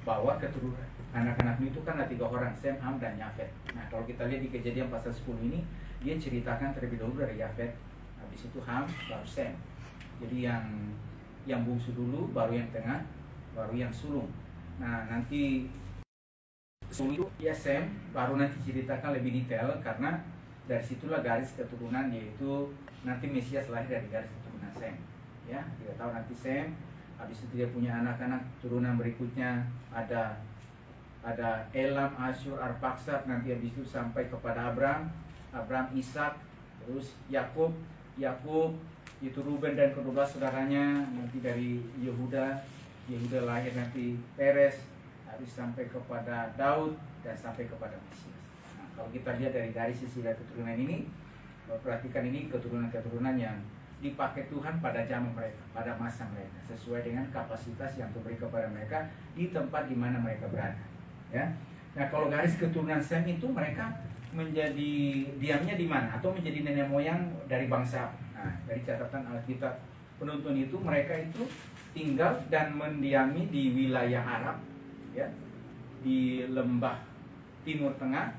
bahwa keturunan anak-anak Nuh itu kan ada 3 orang, Sem, Ham, dan Yafet. Nah kalau kita lihat di Kejadian pasal 10 ini, dia ceritakan terlebih dahulu dari Yafet, habis itu Ham, baru Sem. Jadi yang bungsu dulu, baru yang tengah, baru yang sulung. Nah nanti sulung ya Sem, baru nanti ceritakan lebih detail, karena dari situlah garis keturunan, yaitu nanti Mesias lahir dari garis keturunan Sem. Ya, kita tahu nanti Sem, habis itu dia punya anak-anak turunan berikutnya ada Elam, Asyur, Arpaksad, nanti habis itu sampai kepada Abraham, Ishak, terus Yakub itu Ruben dan kedua saudaranya, nanti dari Yehuda lahir nanti Peres, habis sampai kepada Daud dan sampai kepada Mesias. Nah, kalau kita lihat dari garis silsilah keturunan ini, perhatikan ini keturunan-keturunan yang dipakai Tuhan pada zaman mereka, pada masa mereka, sesuai dengan kapasitas yang diberi kepada mereka di tempat di mana mereka berada. Ya. Nah, kalau garis keturunan Sem itu mereka menjadi diamnya di mana atau menjadi nenek moyang dari bangsa. Nah, dari catatan Alkitab penuntun itu, mereka itu tinggal dan mendiami di wilayah Arab, ya, di lembah Timur Tengah.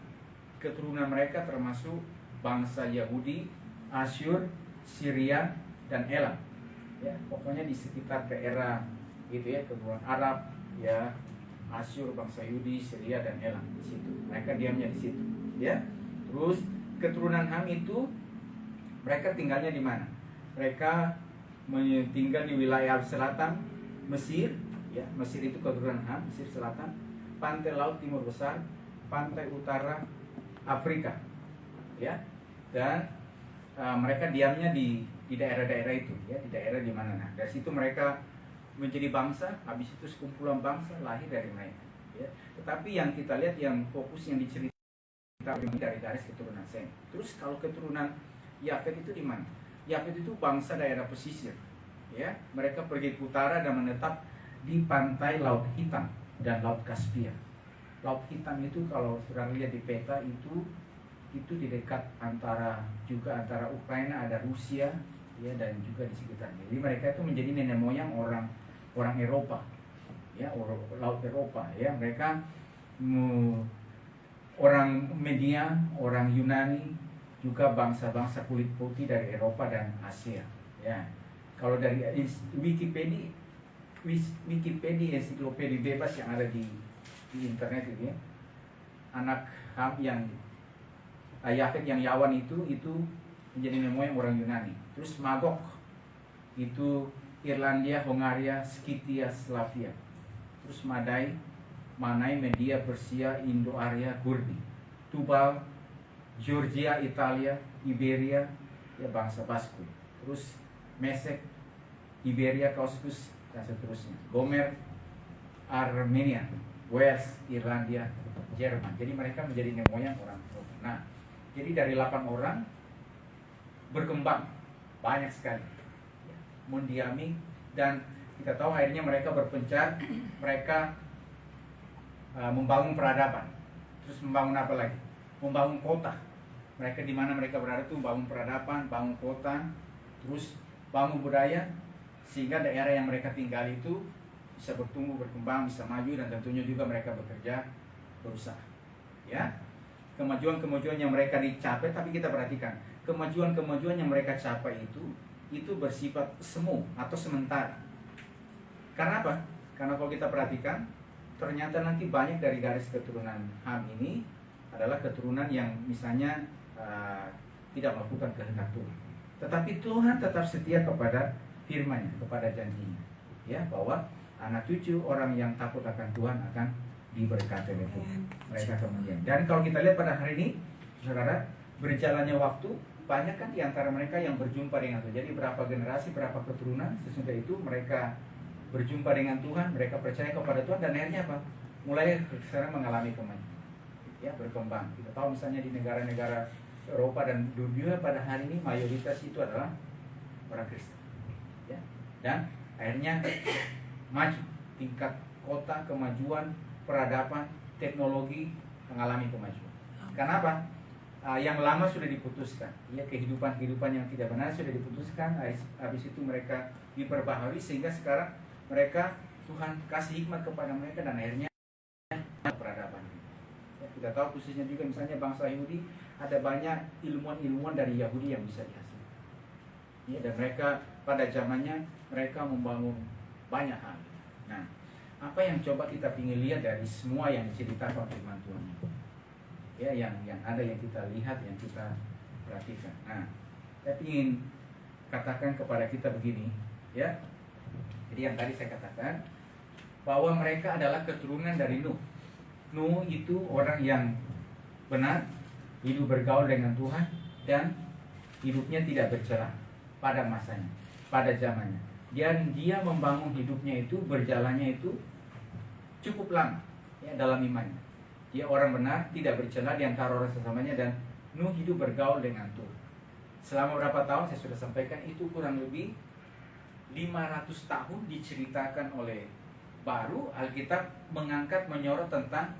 Keturunan mereka termasuk bangsa Yahudi, Asyur, Syria, dan Elam. Ya, pokoknya di sekitar daerah gitu ya, keturunan Arab, ya, Asyur, bangsa Yahudi, Syria, dan Elam di situ. Mereka diamnya di situ, ya. Terus keturunan Ham itu mereka tinggalnya di mana? Mereka tinggal di wilayah selatan Mesir, ya. Mesir itu keturunan Ham, Mesir selatan, pantai laut timur besar, pantai utara Afrika, ya. Dan mereka diamnya di daerah-daerah itu, ya, di daerah di mana. Nah, dari situ mereka menjadi bangsa, habis itu sekumpulan bangsa lahir dari mereka, ya. Tetapi yang kita lihat, yang fokus yang diceritakan dari garis keturunan Sem. Terus kalau keturunan Yafet itu di mana? Yafet itu bangsa daerah pesisir, ya. Mereka pergi ke utara dan menetap di pantai Laut Hitam dan Laut Kaspia. Laut Hitam itu kalau saudara lihat di peta itu di dekat antara Ukraina, ada Rusia, ya, dan juga di sekitarnya. Jadi mereka itu menjadi nenek moyang orang Eropa, ya, Laut Eropa, ya. Mereka orang Media, orang Yunani, juga bangsa-bangsa kulit putih dari Eropa dan Asia, ya. Kalau dari Wikipedia ensiklopedia bebas yang ada di internet itu, ya, anak Ham yang Yafet yang Yawan itu menjadi nenek moyang orang Yunani. Terus Magog itu Irlandia, Hongaria, Skythia, Slavia. Terus Manai, Media, Persia, Indo-Arya, Gurdi. Tubal, Georgia, Italia, Iberia, ya, bangsa Basku. Terus Mesek, Iberia, Kauskus, dan seterusnya. Gomer, Armenia, Wales, Irlandia, Jerman. Jadi mereka menjadi nenek moyang orang. Nah, jadi dari 8 orang berkembang banyak sekali, ya, mendiami, dan kita tahu akhirnya mereka berpencar, mereka membangun peradaban. Terus membangun apa lagi? Membangun kota. Mereka di mana mereka berada itu membangun peradaban, bangun kota, terus bangun budaya, sehingga daerah yang mereka tinggal itu bisa bertumbuh, berkembang, bisa maju, dan tentunya juga mereka bekerja, berusaha, ya. Kemajuan-kemajuan yang mereka dicapai, tapi kita perhatikan kemajuan-kemajuan yang mereka capai itu bersifat semu atau sementara. Karena apa? Karena kalau kita perhatikan, ternyata nanti banyak dari garis keturunan Ham ini adalah keturunan yang misalnya tidak melakukan kehendak Tuhan. Tetapi Tuhan tetap setia kepada firman-Nya, kepada janjinya, ya, bahwa anak cucu orang yang takut akan Tuhan akan diberkati oleh Tuhan. Mereka kemudian. Dan kalau kita lihat pada hari ini, saudara, berjalannya waktu, banyak kan di antara mereka yang berjumpa dengan Tuhan. Jadi berapa generasi, berapa keturunan, sesudah itu mereka berjumpa dengan Tuhan, mereka percaya kepada Tuhan, dan akhirnya apa? Mulai sekarang mengalami kemajuan, ya, berkembang. Kita tahu misalnya di negara-negara Eropa dan dunia pada hari ini mayoritas itu adalah orang Kristen, ya. Dan akhirnya maju tingkat kota, kemajuan, peradaban, teknologi mengalami kemajuan. Kenapa? Yang lama sudah diputuskan, ya, kehidupan yang tidak benar sudah diputuskan. Habis itu mereka diperbaharui, sehingga sekarang mereka, Tuhan kasih hikmat kepada mereka, dan akhirnya Kita tahu khususnya juga misalnya bangsa Yahudi, ada banyak ilmuwan-ilmuwan dari Yahudi yang bisa dihasilkan. Ya, dan mereka pada zamannya mereka membangun banyak hal. Nah, apa yang coba kita ingin lihat dari semua yang diceritakan firman Tuhan ini? Ya, yang ada yang kita lihat, yang kita perhatikan. Nah, saya ingin katakan kepada kita begini, ya. Jadi yang tadi saya katakan bahwa mereka adalah keturunan dari Nuh. Nuh itu orang yang benar, hidup bergaul dengan Tuhan, dan hidupnya tidak bercela pada masanya, pada zamannya. Dan dia membangun hidupnya itu, berjalannya itu cukup lama, ya, dalam imannya. Dia orang benar, tidak bercela di antara orang sesamanya, dan Nuh hidup bergaul dengan Tuhan. Selama berapa tahun saya sudah sampaikan, itu kurang lebih 500 tahun diceritakan oleh baru Alkitab mengangkat, menyorot tentang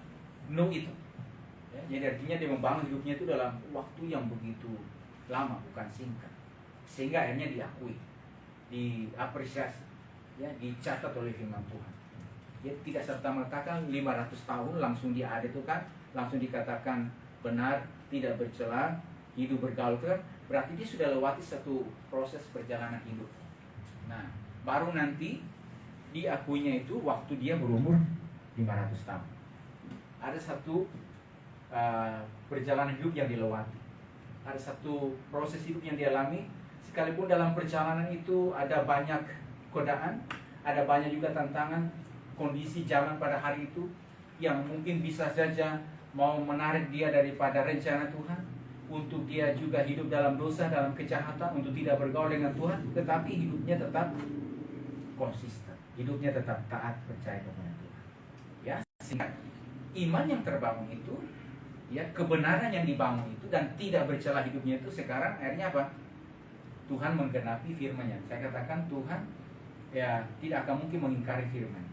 Nuh itu. Ya, jadi artinya dia membangun hidupnya itu dalam waktu yang begitu lama, bukan singkat. Sehingga akhirnya diakui, diapresiasi, ya, dicatat oleh firman Tuhan. Dia tidak serta-merta 500 tahun langsung dia ada itu kan, langsung dikatakan benar, tidak bercela, hidup bergaul kan, berarti dia sudah lewati satu proses perjalanan hidup. Nah, baru nanti diakuinya itu waktu dia berumur 500 tahun. Ada satu perjalanan hidup yang dilewati. Ada satu proses hidup yang dialami. Sekalipun dalam perjalanan itu ada banyak godaan, ada banyak juga tantangan, kondisi zaman pada hari itu yang mungkin bisa saja mau menarik dia daripada rencana Tuhan, untuk dia juga hidup dalam dosa, dalam kejahatan, untuk tidak bergaul dengan Tuhan, tetapi hidupnya tetap konsisten, hidupnya tetap taat, percaya kepada Tuhan. Ya, sehingga iman yang terbangun itu, ya, kebenaran yang dibangun itu, dan tidak bercela hidupnya itu, sekarang akhirnya apa? Tuhan menggenapi firman-Nya. Saya katakan Tuhan, ya, tidak akan mungkin mengingkari firman.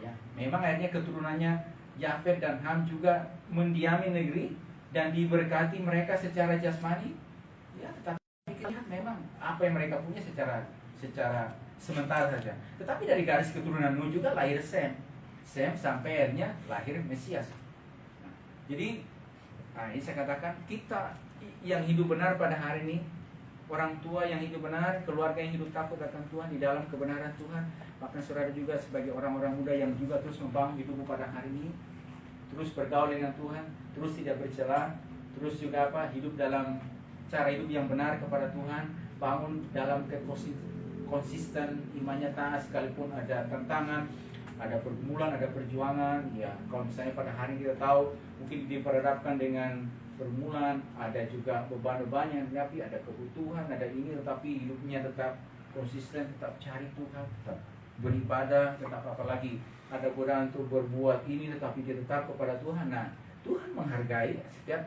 Ya, memang akhirnya keturunannya Yafet dan Ham juga mendiami negeri dan diberkati mereka secara jasmani. Ya, tetapi kita lihat memang apa yang mereka punya secara sementara saja. Tetapi dari garis keturunan Nuh juga lahir Sem sampai akhirnya lahir Mesias. Nah, jadi ini saya katakan kita yang hidup benar pada hari ini, orang tua yang hidup benar, keluarga yang hidup takut akan Tuhan di dalam kebenaran Tuhan. Maka saudara juga sebagai orang-orang muda yang juga terus membangun hidup pada hari ini, terus bergaul dengan Tuhan, terus tidak bercela, terus juga hidup dalam cara hidup yang benar kepada Tuhan, bangun dalam konsisten imannya taat sekalipun ada tantangan, ada pergumulan, ada perjuangan. Ya, kalau misalnya pada hari ini kita tahu mungkin diperhadapkan dengan pergumulan, ada juga beban-beban yang tapi ada kebutuhan, ada ini, tetapi hidupnya tetap konsisten, tetap cari Tuhan, tetap beribadah, tetap apalagi ada godaan untuk berbuat ini, tetapi dia tetap kepada Tuhan. Nah, Tuhan menghargai setiap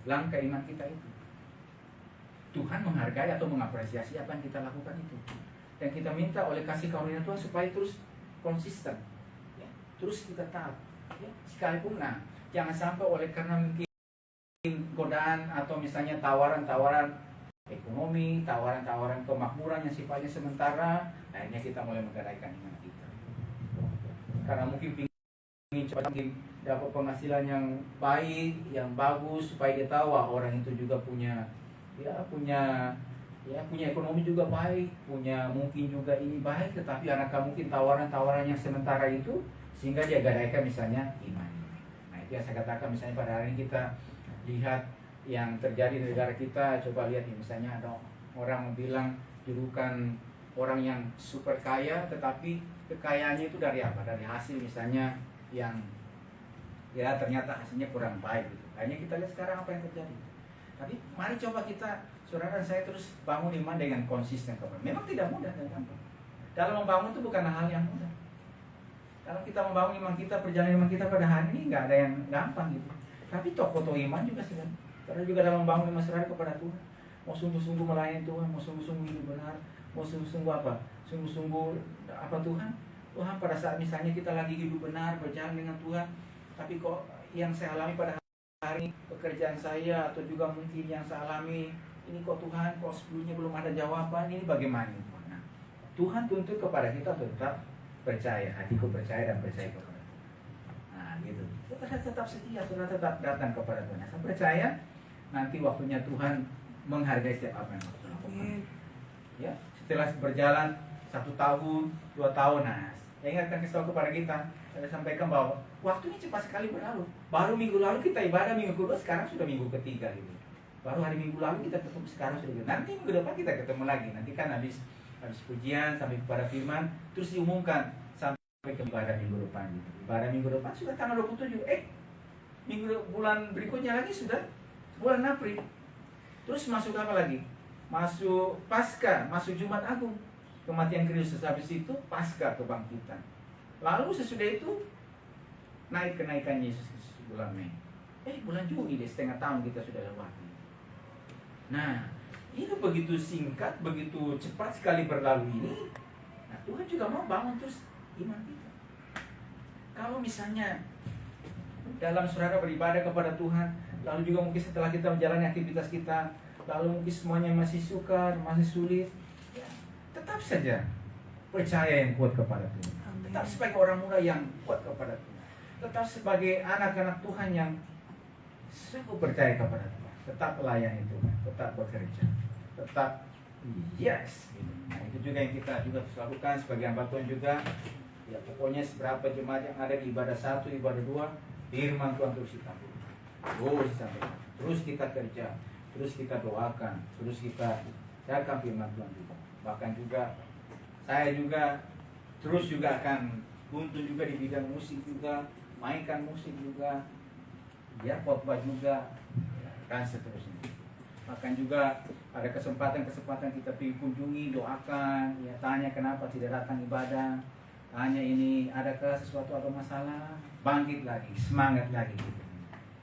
langkah iman kita itu. Tuhan menghargai atau mengapresiasi apa yang kita lakukan itu. Dan kita minta oleh kasih karunia Tuhan supaya terus konsisten, ya, terus kita taat, ya, sekalipun. Nah, jangan sampai oleh karena mungkin godaan atau misalnya tawaran-tawaran ekonomi, tawaran-tawaran kemakmuran yang sifatnya sementara, akhirnya kita mulai menggadaikan iman kita. Karena mungkin ingin cepat dapat penghasilan yang baik, yang bagus, supaya dia tahu orang itu juga punya ekonomi juga baik, punya mungkin juga ini baik, tetapi adakah mungkin tawaran-tawaran yang sementara itu sehingga dia gadaikan misalnya iman. Nah, itu yang saya katakan misalnya pada hari ini kita lihat yang terjadi di negara kita. Coba lihat nih, misalnya ada orang bilang julukan orang yang super kaya, tetapi kekayaannya itu dari apa? Dari hasil misalnya yang ya ternyata hasilnya kurang baik gitu. Akhirnya kita lihat sekarang apa yang terjadi. Tapi mari coba kita, saudara dan saya, terus bangun iman dengan konsisten. Memang tidak mudah dan gampang. Dalam membangun itu bukan hal yang mudah. Kalau kita membangun iman kita, perjalanan iman kita pada hari ini nggak ada yang gampang gitu. Tapi tokoh iman juga sedang. Karena juga dalam membangun iman saudara kepada Tuhan, mau sungguh-sungguh melayani Tuhan, mau sungguh-sungguh hidup benar, mau sungguh-sungguh apa? Sungguh-sungguh apa Tuhan? Tuhan, pada saat misalnya kita lagi hidup benar, berjalan dengan Tuhan, tapi kok yang saya alami pada hari pekerjaan saya atau juga mungkin yang saya alami ini kok Tuhan, kok sebelumnya belum ada jawaban, ini bagaimana? Nah, Tuhan tuntut kepada kita tetap percaya, hatiku percaya dan percaya kepada Tuhan. Nah, gitu. Saudara tetap setia, saudara tetap datang kepada Tuhan. Saya percaya nanti waktunya Tuhan menghargai setiap apa yang kita lakukan. Ya, setelah berjalan 1 tahun, 2 tahun, nah, saya ingatkan kasih tahu kepada kita, saya sampaikan bahwa waktunya cepat sekali berlalu. Baru minggu lalu kita ibadah, minggu kedua, sekarang sudah minggu ketiga gitu. Baru hari minggu lalu kita ketemu, sekarang sudah gitu. Nanti minggu depan kita ketemu lagi. Nanti kan habis pujian sampai kepada firman, terus diumumkan sampai ke ibadah minggu depan gitu. Ibadah minggu depan sudah tanggal 27. Bulan berikutnya lagi sudah bulan April. Terus masuk apa lagi? Masuk Paskah, masuk Jumat Agung, kematian Kristus. Habis itu Paskah, kebangkitan. Lalu sesudah itu kenaikan Yesus Kristus bulan Mei. Bulan Juni deh, setengah tahun kita sudah lewati. Nah, ini begitu singkat, begitu cepat sekali berlalu ini. Nah, Tuhan juga mau bangun terus iman kita. Kalau misalnya dalam saudara beribadah kepada Tuhan, lalu juga mungkin setelah kita menjalani aktivitas kita, lalu mungkin semuanya masih sukar, masih sulit, ya, tetap saja percaya yang kuat kepada Tuhan. Amin. Tetap sebagai orang muda yang kuat kepada Tuhan. Tetap sebagai anak-anak Tuhan yang sungguh percaya kepada Tuhan. Tetap melayani Tuhan, tetap bekerja, tetap yes. Nah, itu juga yang kita juga harus lakukan sebagai hamba Tuhan juga. Ya, pokoknya seberapa jemaat yang ada di ibadah 1, ibadah 2, firman Tuhan terus kita terus sampaikan, terus kita kerja, terus kita doakan, terus kita jaga firman Tuhan juga. Bahkan juga saya juga terus juga akan untuk juga di bidang musik juga, mainkan musik juga, ya khotbah juga, dan seterusnya. Bahkan juga ada kesempatan kita pergi kunjungi, doakan, ya tanya kenapa tidak datang ibadah, tanya ini adakah sesuatu atau masalah, bangkit lagi, semangat lagi gitu.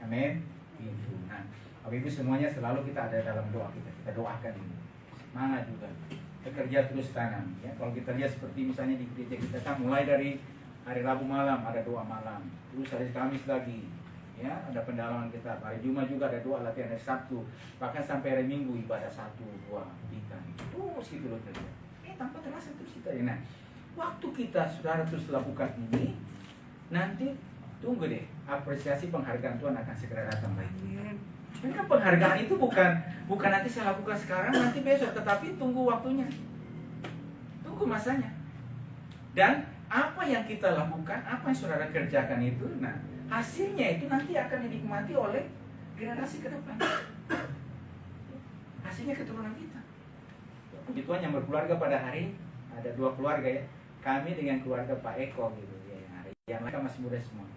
Amin. Gitu. Nah, Bapak Ibu semuanya selalu kita ada dalam doa kita doakan ini. Semangat juga. Bekerja terus tanam. Ya, kalau kita lihat seperti misalnya di gereja kita kan mulai dari hari Rabu malam ada doa malam, terus hari Kamis lagi, ya ada pendalaman kita. Hari Jumat juga ada doa latihan, hari Sabtu, bahkan sampai hari Minggu ibadah 1, 2, 3. Terus gitu loh kerja. Tanpa terasa terus kita. Ya, nah, waktu kita saudara terus lakukan ini, nanti tunggu deh, apresiasi penghargaan Tuhan akan segera datang lagi. Karena penghargaan itu bukan nanti saya lakukan sekarang, nanti besok, tetapi tunggu waktunya, tunggu masanya. Dan apa yang kita lakukan, apa yang saudara kerjakan itu, nah hasilnya itu nanti akan dinikmati oleh generasi ke depan. Hasilnya keturunan kita. Puji Tuhan yang berkeluarga pada hari ini, ada 2 keluarga ya. Kami dengan keluarga Pak Eko gitu ya. Yang lain masih muda semua.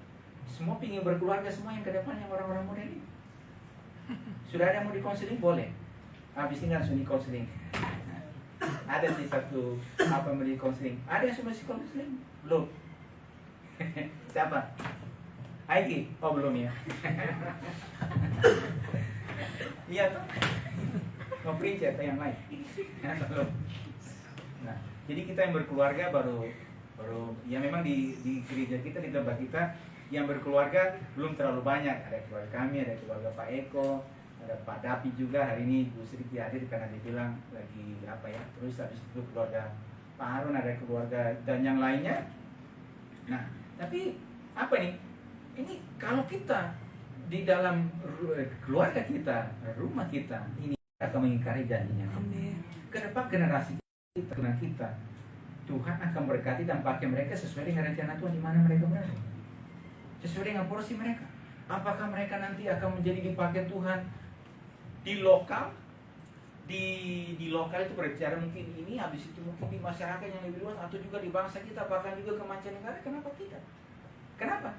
Semua ingin berkeluarga semua yang ke depan, yang orang-orang muda ini. Sudah ada yang mau dikonseling boleh. Habis ini langsung dikonseling. Ada sih satu apa yang mau dikonseling. Ada yang sudah dikonseling? Belum. Siapa? Aiki? Oh belum ya. Iya tuh. Mau preach atau yang lain? Belum. Nah, jadi kita yang berkeluarga baru ya memang di gereja kita, di tempat kita yang berkeluarga belum terlalu banyak. Ada keluarga kami, ada keluarga Pak Eko, ada Pak Dapi juga. Hari ini Bu Sri hadir karena dia bilang lagi apa ya. Terus habis itu keluarga Pak Harun, ada keluarga dan yang lainnya. Nah, tapi apa nih? Ini kalau kita di dalam keluarga kita, rumah kita, ini akan mengingkari janjinya. Ke depan generasi kita, Tuhan akan berkati dan pakai mereka sesuai dengan rencana Tuhan di mana mereka berada. Sesuai dengan porsi mereka. Apakah mereka nanti akan menjadi dipakai Tuhan di lokal? Di lokal itu berbicara mungkin ini, habis itu mungkin di masyarakat yang lebih luas, atau juga di bangsa kita, bahkan juga ke mancanegara. Kenapa tidak? Kenapa?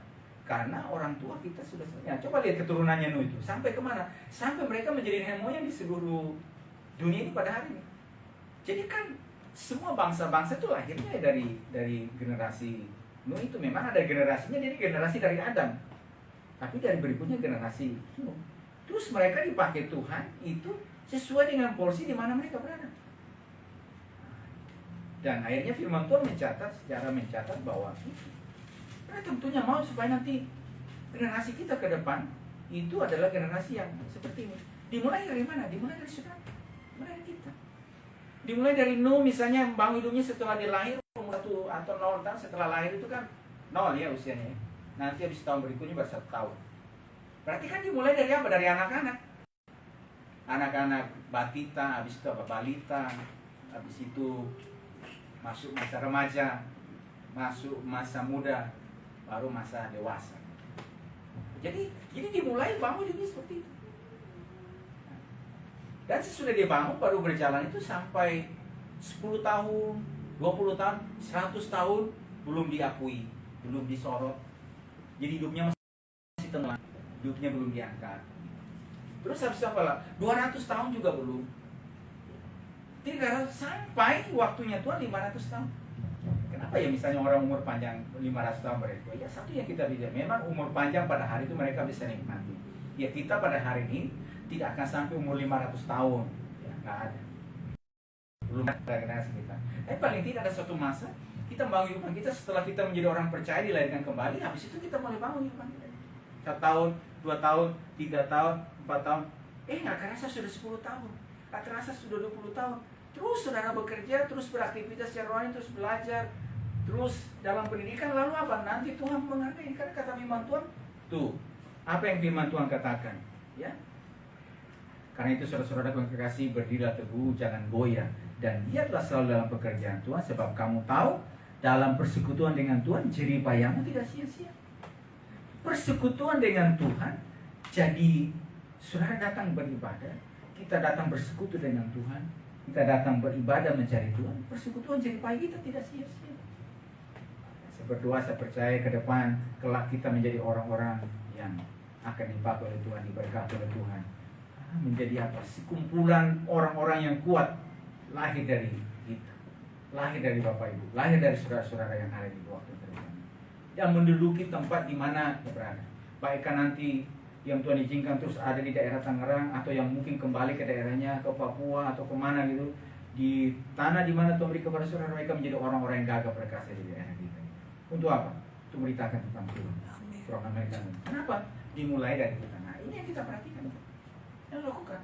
Karena orang tua kita sudah selesai. Coba lihat keturunannya Nuh itu. Sampai kemana? Sampai mereka menjadi hemonya di seluruh dunia ini pada hari ini. Jadi kan semua bangsa-bangsa itu lahirnya dari generasi Nuh itu. Memang ada generasinya, jadi generasi dari Adam. Tapi dari berikutnya generasi Nuh. Terus mereka dipakai Tuhan itu sesuai dengan porsi di mana mereka berada. Dan akhirnya firman Tuhan mencatat bahwa karena tentunya mau supaya nanti generasi kita ke depan itu adalah generasi yang seperti ini. Dimulai dari mana? Dimulai dari saudara. Dimulai dari kita. Dimulai dari Nuh misalnya, bangun hidupnya setelah dia lahir umur 1 atau 0 tahun setelah lahir itu kan 0 ya usianya. nanti habis tahun berikutnya baru 1 tahun. Berarti kan dimulai dari apa? Dari anak-anak. Anak-anak batita, habis itu apa? Balita, habis itu masuk masa remaja, masuk masa muda, baru masa dewasa. Jadi dimulai bangun ini seperti itu. Dan sesudah dia bangun baru berjalan itu sampai 10 tahun, 20 tahun, 100 tahun belum diakui, belum disorot. Jadi hidupnya masih tenang, hidupnya belum diangkat. Terus habis apa lah? 200 tahun juga belum. 300 sampai waktunya Tuhan 500 tahun. Kenapa ya misalnya orang umur panjang 500 tahun mereka? Ya satu yang kita bisa, memang umur panjang pada hari itu mereka bisa nikmati. Ya kita pada hari ini tidak akan sampai umur 500 tahun. Ya nggak ada. Belum ada generasi kita. Tapi paling tidak ada suatu masa kita bangun hidupan kita setelah kita menjadi orang percaya dilahirkan kembali. Habis itu kita mulai bangun hidupan kita. 1 tahun, 2 tahun, 3 tahun, 4 tahun. Nggak kerasa sudah 10 tahun. Nggak kerasa sudah 20 tahun. Terus saudara bekerja, terus beraktivitas secara rohani, terus belajar, terus dalam pendidikan. Lalu apa? Nanti Tuhan menghargai. Karena kata firman Tuhan, tuh apa yang firman Tuhan katakan, ya. Karena itu saudara-saudara yang kekasih, berdirilah teguh, jangan goyah, dan giatlah selalu dalam pekerjaan Tuhan, sebab kamu tahu dalam persekutuan dengan Tuhan jerih payahmu tidak sia-sia. Persekutuan dengan Tuhan, jadi saudara datang beribadah, kita datang bersekutu dengan Tuhan, kita datang beribadah mencari Tuhan, persekutuan jerih payah kita tidak sia-sia. Saya berdoa, saya percaya ke depan kelak kita menjadi orang-orang yang akan dipakai oleh Tuhan, diberkati oleh Tuhan, menjadi apa? Sekumpulan orang-orang yang kuat lahir dari kita, lahir dari Bapak Ibu, lahir dari saudara-saudara yang ada di waktu terdepan, yang menduduki tempat di mana berada. Baikkan nanti yang Tuhan izinkan terus ada di daerah Tangerang, atau yang mungkin kembali ke daerahnya, ke Papua atau kemana gitu, di tanah di mana Tuhan beri kepada saudara, mereka menjadi orang-orang yang gagah perkasa di daerah kita. Untuk apa? Untuk memberitakan tentang Tuhan. Program mereka. Kenapa? Dimulai dari kita. Nah, ini yang kita perhatikan, yang lakukan.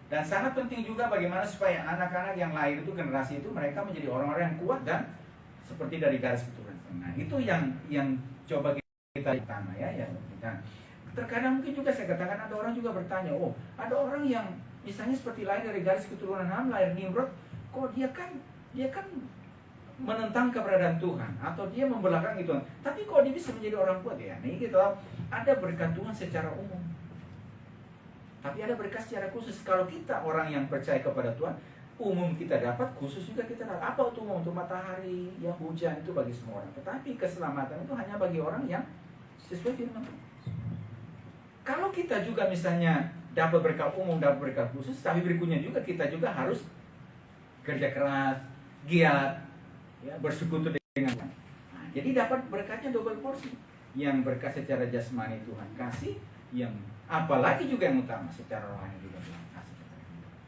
Dan sangat penting juga bagaimana supaya anak-anak yang lahir itu, generasi itu, mereka menjadi orang-orang yang kuat dan seperti dari garis keturunan. Nah, itu yang coba kita pertama ya, yang kita. Terkadang mungkin juga saya katakan ada orang juga bertanya, oh ada orang yang misalnya seperti lahir dari garis keturunan Ham, lahir Nimrod, kok dia kan menentang keberadaan Tuhan, atau dia membelakangi Tuhan, tapi kok dia bisa menjadi orang kuat ya? Nih kita tahu ada berkat Tuhan secara umum, tapi ada berkat secara khusus. Kalau kita orang yang percaya kepada Tuhan, umum kita dapat, khusus juga kita dapat. Apa itu umum? Untuk matahari, ya hujan itu bagi semua orang. Tetapi keselamatan itu hanya bagi orang yang sesuai firman Tuhan. Kalau kita juga misalnya dapat berkat umum, dapat berkat khusus, tapi berikutnya juga kita juga harus kerja keras, giat, ya, bersekutu dengan Tuhan. Nah, jadi dapat berkatnya double porsi. Yang berkat secara jasmani Tuhan kasih, yang apalagi juga yang utama secara rohani juga Tuhan kasih.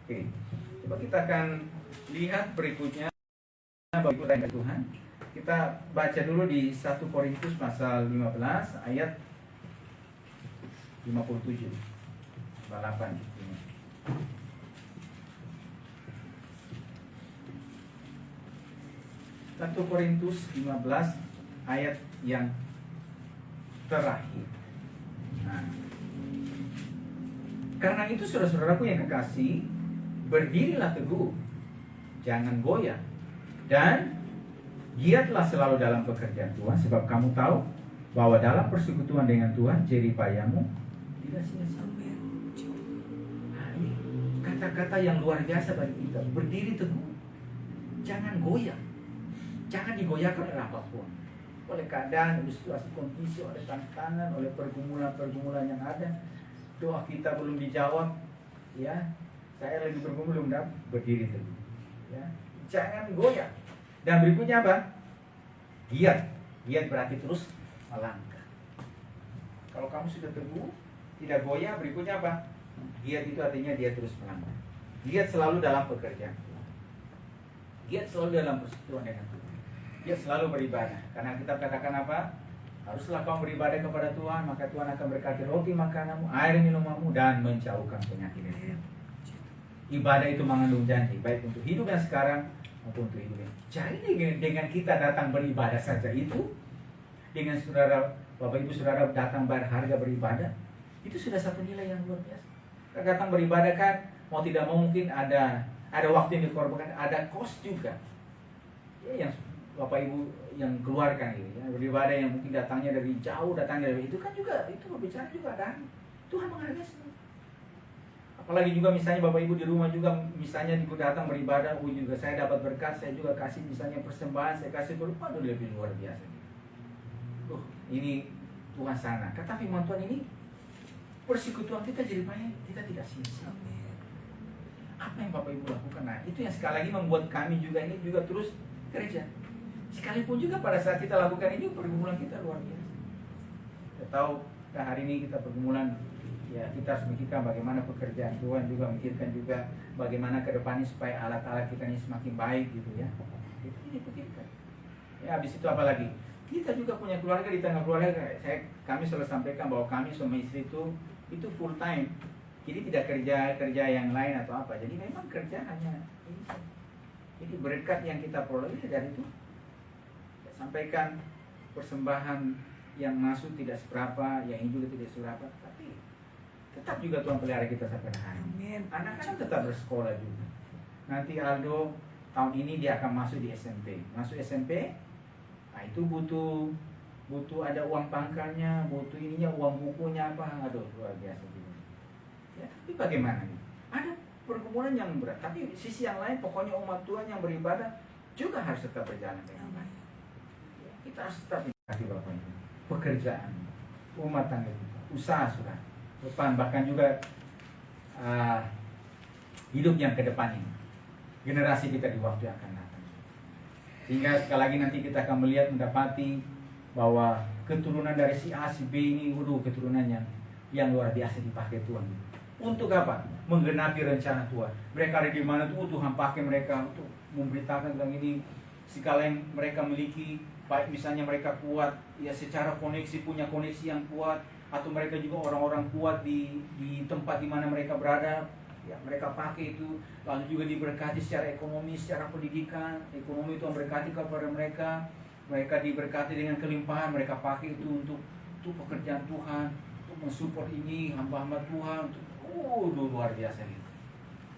Oke, coba kita akan lihat berikutnya bagi Tuhan. Kita baca dulu di 1 Korintus pasal 15 ayat 57 8. 1 Korintus 15 ayat yang terakhir. Nah, karena itu saudara-saudaraku yang kekasih, berdirilah teguh, jangan goyah, dan giatlah selalu dalam pekerjaan Tuhan, sebab kamu tahu bahwa dalam persekutuan dengan Tuhan jerih payahmu tidak sia-sia. Nah, ini kata-kata yang luar biasa bagi kita. Berdiri teguh, jangan goyah, jangan digoyahkan oleh apapun, oleh keadaan, oleh situasi kondisi, oleh tantangan, oleh pergumulan-pergumulan yang ada. Doa kita belum dijawab, ya, saya lagi bergumul belum dapat, berdiri teguh, ya, jangan goyah. Dan berikutnya apa? Giat. Giat berarti terus melangkah. Kalau kamu sudah teguh, tidak goyah, berikutnya apa? Giat itu artinya dia terus melangkah. Giat selalu dalam pekerjaan. Giat selalu dalam persekutuan dengan Tuhan. Giat selalu beribadah. Karena kita katakan apa? Haruslah kamu beribadah kepada Tuhan, maka Tuhan akan berkati roti makananmu, air minumanmu, dan menjauhkan penyakit. Ibadah itu mengandung janji, baik untuk hidup yang sekarang maupun untuk hidup yang. Jadi dengan kita datang beribadah saja itu, dengan saudara Bapak Ibu Saudara datang berharga beribadah, itu sudah satu nilai yang luar biasa. Kita datang beribadah kan, mau tidak mau mungkin ada waktu yang dikorbankan, ada cost juga. Ya, yang Bapak Ibu yang keluarkan gitu ya, beribadah yang mungkin datangnya dari jauh, datangnya dari itu kan juga, itu berbicara juga dan Tuhan menghargai semua. Apalagi juga misalnya Bapak Ibu di rumah juga misalnya datang beribadah, juga saya dapat berkat, saya juga kasih misalnya persembahan, saya kasih berupa lebih luar biasa. Ini Tuhan sana. Kata firman Tuhan ini, persekutuan kita jadi banyak, kita tidak sia-sia. Apa yang Bapak Ibu lakukan? Nah, itu yang sekali lagi membuat kami juga ini juga terus kerja. Sekalipun juga pada saat kita lakukan ini, pergumulan kita luar biasa. Kita tahu hari ini kita pergumulan, ya kita harus memikirkan bagaimana pekerjaan Tuhan, juga memikirkan juga bagaimana ke depannya supaya alat-alat kita ini semakin baik gitu ya. Itu dipikirkan. Ya habis itu apa lagi? Kita juga punya keluarga, di tengah keluarga kami selalu sampaikan bahwa kami suami istri itu full time. Jadi tidak kerja yang lain atau apa. Jadi memang kerja hanya ini. Jadi berkat yang kita peroleh dari itu. Sampaikan persembahan yang masuk tidak seberapa, yang ini juga tidak seberapa, tapi tetap juga Tuhan pelihara kita sampai hari ini. Anak-anak tetap bersekolah juga. Nanti Aldo tahun ini dia akan masuk di SMP. Masuk SMP, nah itu butuh ada uang pangkalnya, butuh ininya, uang bukunya apa, aduh luar biasa juga. Ya, tapi bagaimana nih? Ada pergumulan yang berat, tapi sisi yang lain pokoknya umat Tuhan yang beribadah juga harus tetap berjalan dengan baik. Ya, kita harus tetap hati Bapak Ibu. Pekerjaan, rumah tangga kita, usaha sudah depan, bahkan juga hidup yang ke depan ini, generasi kita di waktu yang akan datang. Sehingga sekali lagi nanti kita akan melihat, mendapati bahwa keturunan dari si A, si B ini, keturunannya yang luar biasa dipakai Tuhan. Untuk apa? Menggenapi rencana Tuhan. Mereka ada di mana tuh Tuhan pakai mereka untuk memberitakan tentang ini. Sekali yang mereka miliki, baik misalnya mereka kuat, ya secara koneksi, punya koneksi yang kuat, atau mereka juga orang-orang kuat di tempat di mana mereka berada, ya mereka pakai itu. Lalu juga diberkati secara ekonomi, secara pendidikan, ekonomi itu memberkati kepada mereka. Mereka diberkati dengan kelimpahan, mereka pakai itu untuk pekerjaan Tuhan, untuk mensupport ini hamba-hamba Tuhan, untuk luar biasa gitu.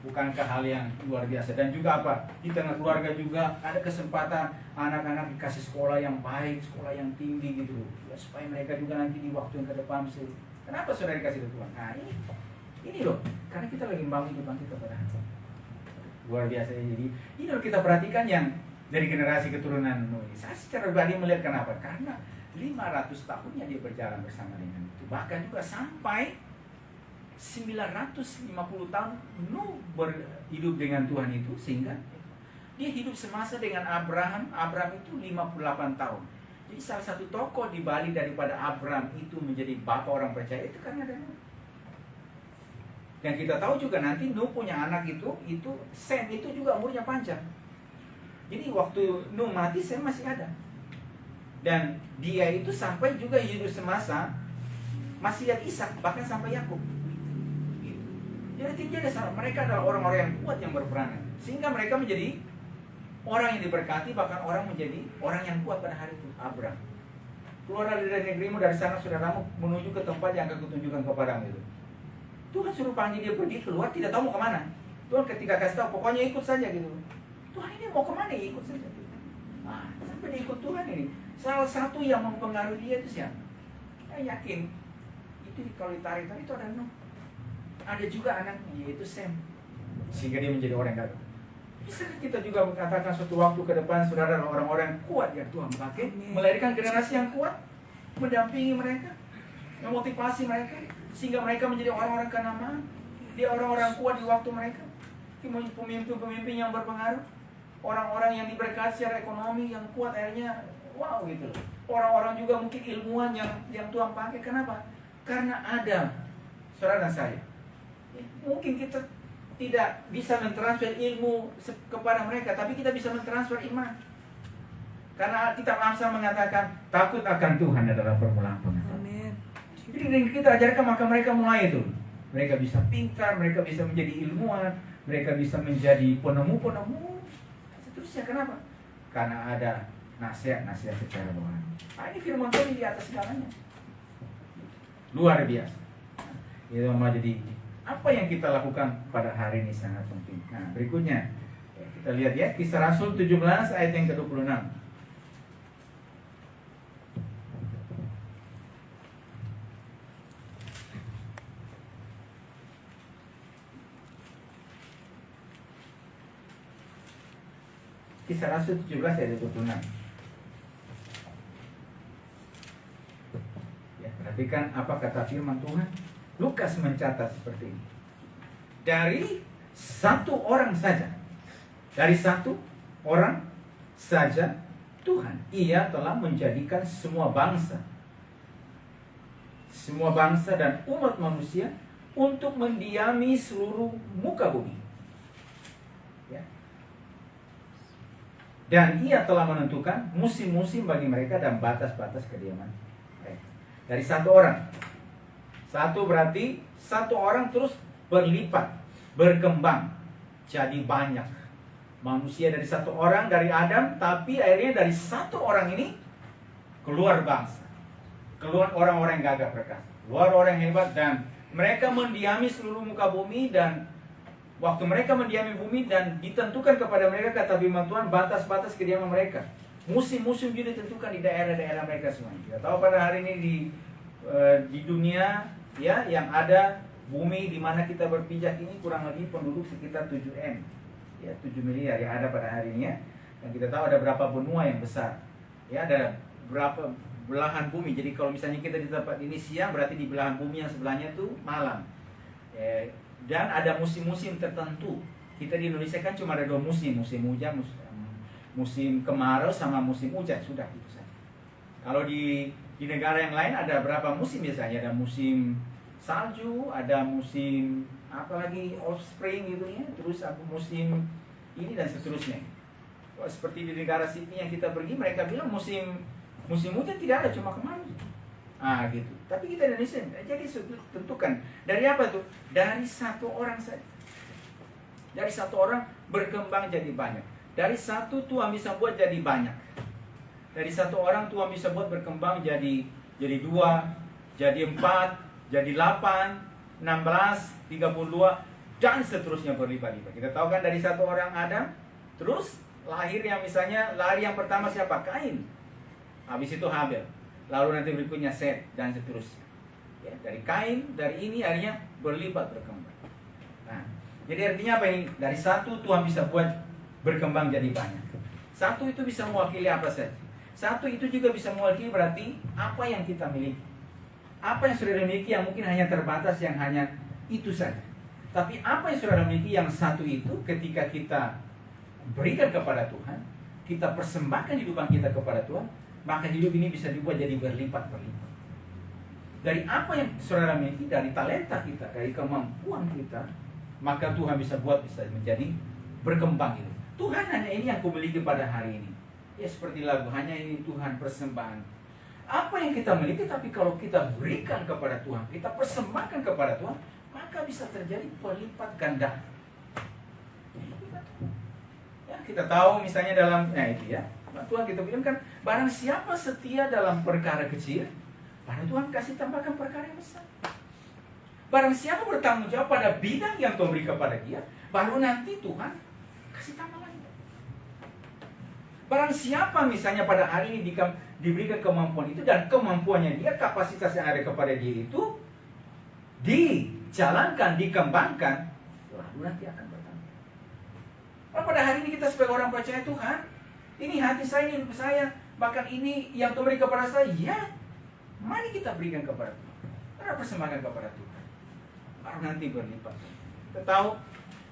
Bukankah hal yang luar biasa? Dan juga apa? Di tengah keluarga juga ada kesempatan anak-anak dikasih sekolah yang baik, sekolah yang tinggi gitu, ya, supaya mereka juga nanti di waktu yang ke depan bisa. Kenapa saudara dikasih Tuhan? Nah ini loh, karena kita lagi membangun kehidupan kita pada hari luar biasa. Jadi ini loh kita perhatikan yang dari generasi keturunan Nuh. Saya secara pribadi melihat kenapa? Karena 500 tahunnya dia berjalan bersama dengan itu. Bahkan juga sampai 950 tahun Nuh berhidup dengan Tuhan itu, sehingga dia hidup semasa dengan Abraham. Abraham itu 58 tahun. Jadi salah satu tokoh di balik daripada Abraham itu menjadi bapak orang percaya itu karena ada Nuh. Dan kita tahu juga nanti Nuh punya anak itu Sem itu juga umurnya panjang. Jadi waktu Nuh mati Sem masih ada. Dan dia itu sampai juga hidup semasa masih lihat Ishak, bahkan sampai Yakub. Jadi mereka adalah orang-orang yang kuat yang berperan, sehingga mereka menjadi orang yang diberkati, bahkan orang menjadi orang yang kuat pada hari itu. Abraham, keluar dari negerimu, dari sana saudaramu, menuju ke tempat yang akan kutunjukkan kepadamu itu. Tuhan suruh panggil dia pergi keluar, tidak tahu mau kemana. Tuhan ketika kasih tahu, pokoknya ikut saja gitu. Tuhan ini mau kemana? Ikut saja. Nah, sampai dia ikut Tuhan ini. Salah satu yang mempengaruhi dia itu siapa? Saya yakin itu kalau ditarik-tarik itu ada Nuh. Ada juga anaknya, yaitu Sem, sehingga dia menjadi orang yang gagal. Bisa kita juga mengatakan suatu waktu ke depan saudara orang-orang yang kuat yang Tuhan pakai, melahirkan generasi yang kuat, mendampingi mereka, memotivasi mereka, sehingga mereka menjadi orang-orang kenamaan. Dia orang-orang kuat di waktu mereka, pemimpin-pemimpin yang berpengaruh, orang-orang yang diberkati secara ekonomi yang kuat, akhirnya wow gitu. Orang-orang juga mungkin ilmuwan yang Tuhan pakai. Kenapa? Karena ada saudara dan saya. Mungkin kita tidak bisa mentransfer ilmu kepada mereka, tapi kita bisa mentransfer iman. Karena kita Amsal mengatakan takut akan Tuhan adalah permulaan pengetahuan. Jadi dengan kita ajarkan, maka mereka mulai itu. Mereka bisa pintar, mereka bisa menjadi ilmuwan, mereka bisa menjadi penemu-penemu. Seterusnya kenapa? Karena ada nasihat-nasihat secara rohani. Nah, ini firman Tuhan di atas segalanya. luar biasa. Itu mau jadi apa yang kita lakukan pada hari ini sangat penting. Nah, berikutnya kita lihat ya, Kisah Rasul 17 ayat yang ke-26. Kisah Rasul 17 ayat 26. Ya, perhatikan apa kata firman Tuhan. Lukas mencatat seperti ini. Dari satu orang saja, Tuhan, Ia telah menjadikan semua bangsa dan umat manusia untuk mendiami seluruh muka bumi. Ya. Dan Ia telah menentukan musim-musim bagi mereka dan batas-batas kediaman mereka. Dari satu orang. Satu berarti satu orang terus berlipat, berkembang, jadi banyak. Manusia dari satu orang, dari Adam, tapi akhirnya dari satu orang ini keluar bangsa. Keluar orang-orang yang gagah perkasa. Keluar orang yang hebat, dan mereka mendiami seluruh muka bumi. Dan waktu mereka mendiami bumi dan ditentukan kepada mereka, kata firman Tuhan, batas-batas kediaman mereka. Musim-musim juga ditentukan di daerah-daerah mereka semuanya. Kita tahu pada hari ini di dunia ya yang ada bumi di mana kita berpijak ini kurang lebih penduduk sekitar 7M. Ya, 7 miliar yang ada pada hari ini ya. Dan kita tahu ada berapa benua yang besar. Ya, ada berapa belahan bumi. Jadi kalau misalnya kita di tempat ini siang, berarti di belahan bumi yang sebelahnya itu malam. Dan ada musim-musim tertentu. Kita di Indonesia kan cuma ada 2 musim, musim hujan, musim kemarau sama musim hujan, sudah itu saja. Kalau di negara yang lain ada berapa musim biasanya? Ada musim salju, ada musim apa lagi, offspring gitu ya, terus aku musim ini dan seterusnya. Kalau seperti di negara Sydney yang kita pergi, mereka bilang musim hujan tidak ada, cuma kemarau. Gitu. Tapi kita Indonesia jadi tentukan dari apa tuh? Dari satu orang saja. Dari satu orang berkembang jadi banyak. Dari satu Tuhan bisa buat jadi banyak. Dari satu orang Tuhan bisa buat berkembang jadi 2, jadi 4, jadi 8, 16, 32 dan seterusnya berlipat-lipat. Kita tahu kan dari satu orang Adam, terus lahir yang misalnya lahir yang pertama siapa? Kain. Habis itu Habel. Lalu nanti berikutnya Set dan seterusnya. Ya, dari Kain, dari ini akhirnya berlipat berkembang. Nah, jadi artinya apa ini? Dari satu Tuhan bisa buat berkembang jadi banyak. Satu itu bisa mewakili apa saja. Satu itu juga bisa mewakili berarti apa yang kita miliki. Apa yang saudara miliki yang mungkin hanya terbatas, yang hanya itu saja. Tapi apa yang saudara miliki yang satu itu ketika kita berikan kepada Tuhan, kita persembahkan hidupan kita kepada Tuhan, maka hidup ini bisa dibuat jadi berlipat-berlipat. Dari apa yang saudara miliki, dari talenta kita, dari kemampuan kita, maka Tuhan bisa buat bisa menjadi berkembang itu. Tuhan hanya ini yang kumiliki pada hari ini. Ya seperti lagu, hanya ini Tuhan persembahan. Apa yang kita miliki, tapi kalau kita berikan kepada Tuhan, kita persembahkan kepada Tuhan, maka bisa terjadi berlipat ganda. Ya, kita tahu misalnya dalam, itu ya, Tuhan kita bilang kan, barang siapa setia dalam perkara kecil, pada Tuhan kasih tambahkan perkara yang besar. Barang siapa bertanggung jawab pada bidang yang Tuhan beri kepada dia, baru nanti Tuhan kasih tambah lagi. Barang siapa misalnya pada hari ini diberikan kemampuan itu, dan kemampuannya dia, kapasitas yang ada kepada dia itu dijalankan, dikembangkan, lalu nanti akan bertambah. Nah, pada hari ini kita sebagai orang percaya Tuhan, ini hati saya, ini hidup saya, bahkan ini yang Tuhan beri kepada saya, ya, mari kita berikan kepada Tuhan. Kita persembahkan kepada Tuhan. Baru nanti berlipat. Kita tahu,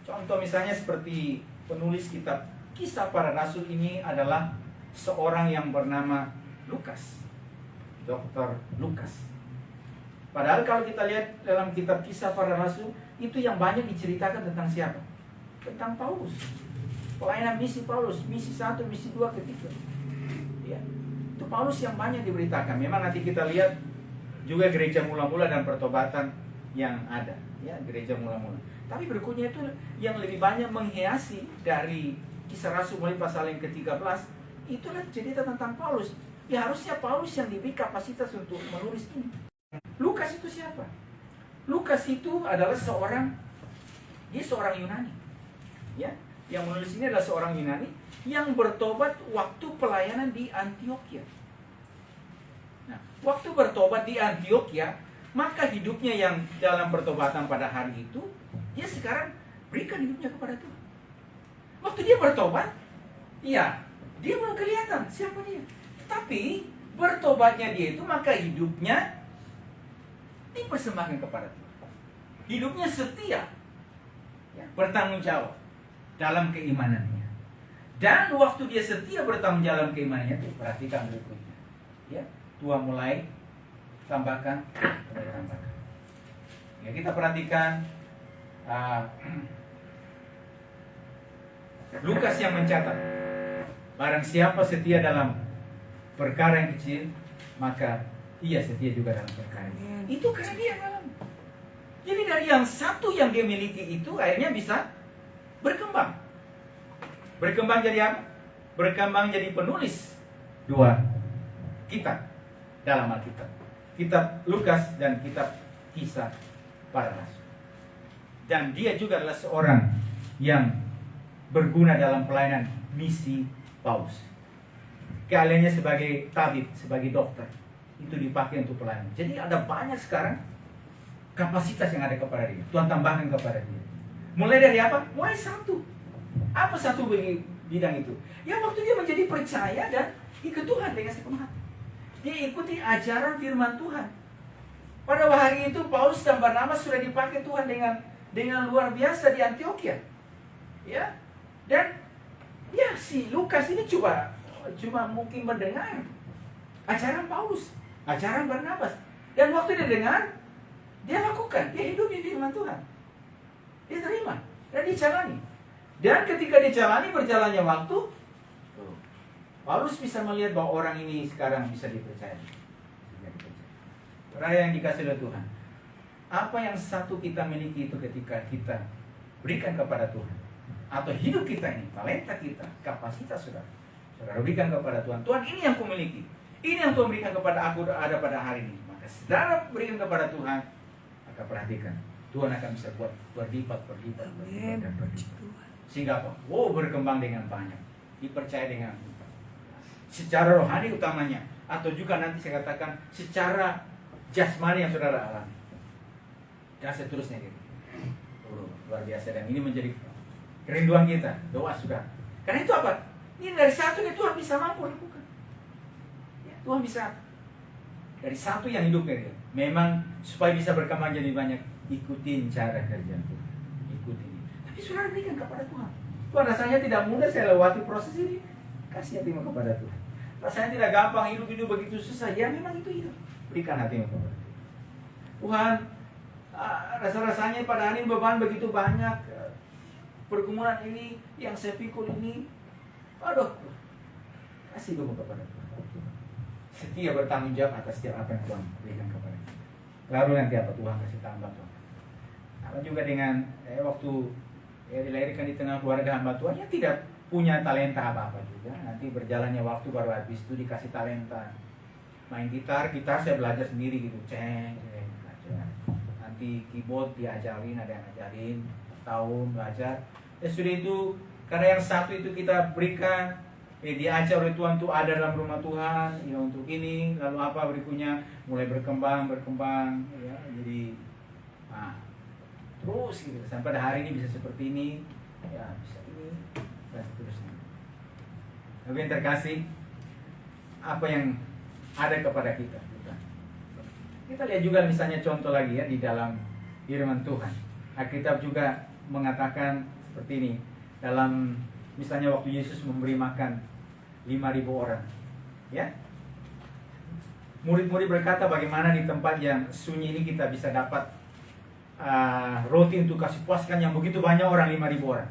contoh misalnya seperti penulis kitab Kisah Para Rasul ini adalah seorang yang bernama Lukas, Dr. Lukas. Padahal kalau kita lihat dalam kitab Kisah Para Rasul, itu yang banyak diceritakan tentang siapa? Tentang Paulus. Pelayanan misi Paulus, misi 1, misi 2, ketiga. Ya. Itu Paulus yang banyak diberitakan. Memang nanti kita lihat juga gereja mula-mula dan pertobatan yang ada, ya, gereja mula-mula. Tapi berikutnya itu yang lebih banyak menghiasi dari Kisah Rasul mulai pasal yang ke-13, itulah cerita tentang Paulus. Ya harusnya Paulus yang diberi kapasitas untuk menulis ini. Lukas Lukas itu siapa? Lukas itu adalah dia seorang Yunani. Ya, yang menulis ini adalah seorang Yunani yang bertobat waktu pelayanan di Antioquia. Nah, waktu bertobat di Antioquia, maka hidupnya yang dalam pertobatan pada hari itu, dia sekarang berikan hidupnya kepada Tuhan. Waktu dia bertobat, iya, dia belum kelihatan siapa dia. Tapi bertobatnya dia itu, maka hidupnya dipersembahkan kepada Tuhan. Hidupnya setia, ya, bertanggung jawab dalam keimanannya. Dan waktu dia setia bertanggung jawab dalam keimanannya, perhatikan berikutnya. Ya, Tuhan mulai tambahkan. Ya, kita perhatikan Lukas yang mencatat, barang siapa setia dalam perkara yang kecil, maka ia setia juga dalam perkara yang itu karena dia alami. Jadi dari yang satu yang dia miliki itu akhirnya bisa berkembang. Berkembang jadi apa? Berkembang jadi penulis dua kitab dalam Alkitab. Kitab Lukas dan kitab Kisah Para Rasul. Dan dia juga adalah seorang yang berguna dalam pelayanan misi Paulus. Keahliannya sebagai tabib, sebagai dokter, itu dipakai untuk pelayanan. Jadi ada banyak sekarang kapasitas yang ada kepada dia. Tuhan tambahkan kepada dia. Mulai dari apa? Mulai satu. Apa satu bidang itu? Ya, waktu dia menjadi percaya dan ikut Tuhan dengan sepenuh hati. Dia ikuti ajaran firman Tuhan. Pada hari itu Paulus dan Barnabas sudah dipakai Tuhan dengan luar biasa di Antioquia. Ya. Dan ya, si Lukas ini cuma mungkin mendengar ajaran Paulus, ajaran Barnabas. Dan waktu dia dengar, dia lakukan, dia hidup di firman Tuhan. Dia terima dan dijalani. Dan ketika dijalani, berjalannya waktu, Paulus bisa melihat bahwa orang ini sekarang bisa dipercaya. Raya yang dikasih oleh Tuhan. Apa yang satu kita miliki itu ketika kita berikan kepada Tuhan, atau hidup kita ini, talenta kita, kapasitas saudara berikan kepada Tuhan. Tuhan, ini yang kumiliki, ini yang Tuhan berikan kepada aku ada pada hari ini. Maka saudara berikan kepada Tuhan, maka perhatikan, Tuhan akan bisa buat berlipat. Sehingga apa? Berkembang dengan banyak, dipercaya dengan secara rohani utamanya, atau juga nanti saya katakan secara jasmani yang saudara alami. Dan seterusnya gitu. Luar biasa, dan ini menjadi kerinduan kita, doa sudah. Karena itu apa? Ini dari satu ini Tuhan bisa mampu lakukan. Ya, Tuhan bisa dari satu yang hidup dari dia. Memang supaya bisa berkembang jadi banyak, ikutin cara kerja Tuhan. Ikutin. Tapi saudara berikan kepada Tuhan. Tuhan, rasanya tidak mudah saya lewati proses ini. Kasih hatimu kepada Tuhan. Rasanya tidak gampang, hidup begitu susah. Ya memang itu hidup. Berikan hatimu kepada Tuhan. Tuhan, rasa-rasanya pada hari ini beban begitu banyak. Pergumulan ini, yang saya pikul ini, aduh, kasih dulu kepada Tuhan. Setia bertanggung jawab atas setiap apa yang Tuhan berikan kepada kita. Lalu nanti apa Tuhan kasih tambah Tuhan. Apa juga dengan waktu dilahirkan di tengah keluarga hamba Tuhan, ya tidak punya talenta apa-apa juga. Nanti berjalannya waktu baru habis itu dikasih talenta. Main gitar saya belajar sendiri gitu, ceng. Nanti keyboard diajarin, ada yang ngajarin, tahun belajar. Sudah itu, karena yang satu itu kita berikan, diajar oleh Tuhan tuh ada dalam rumah Tuhan, ya untuk ini, lalu apa berikutnya, mulai berkembang, ya, jadi, terus gitu, sampai pada hari ini bisa seperti ini, ya bisa ini, dan seterusnya. Tapi yang terkasih, apa yang ada kepada kita. Kita lihat juga misalnya contoh lagi ya di dalam firman Tuhan. Alkitab juga mengatakan seperti ini. Dalam misalnya waktu Yesus memberi makan 5.000 orang. Ya. Murid-murid berkata, bagaimana di tempat yang sunyi ini kita bisa dapat roti untuk kasih puaskan yang begitu banyak orang, 5.000 orang.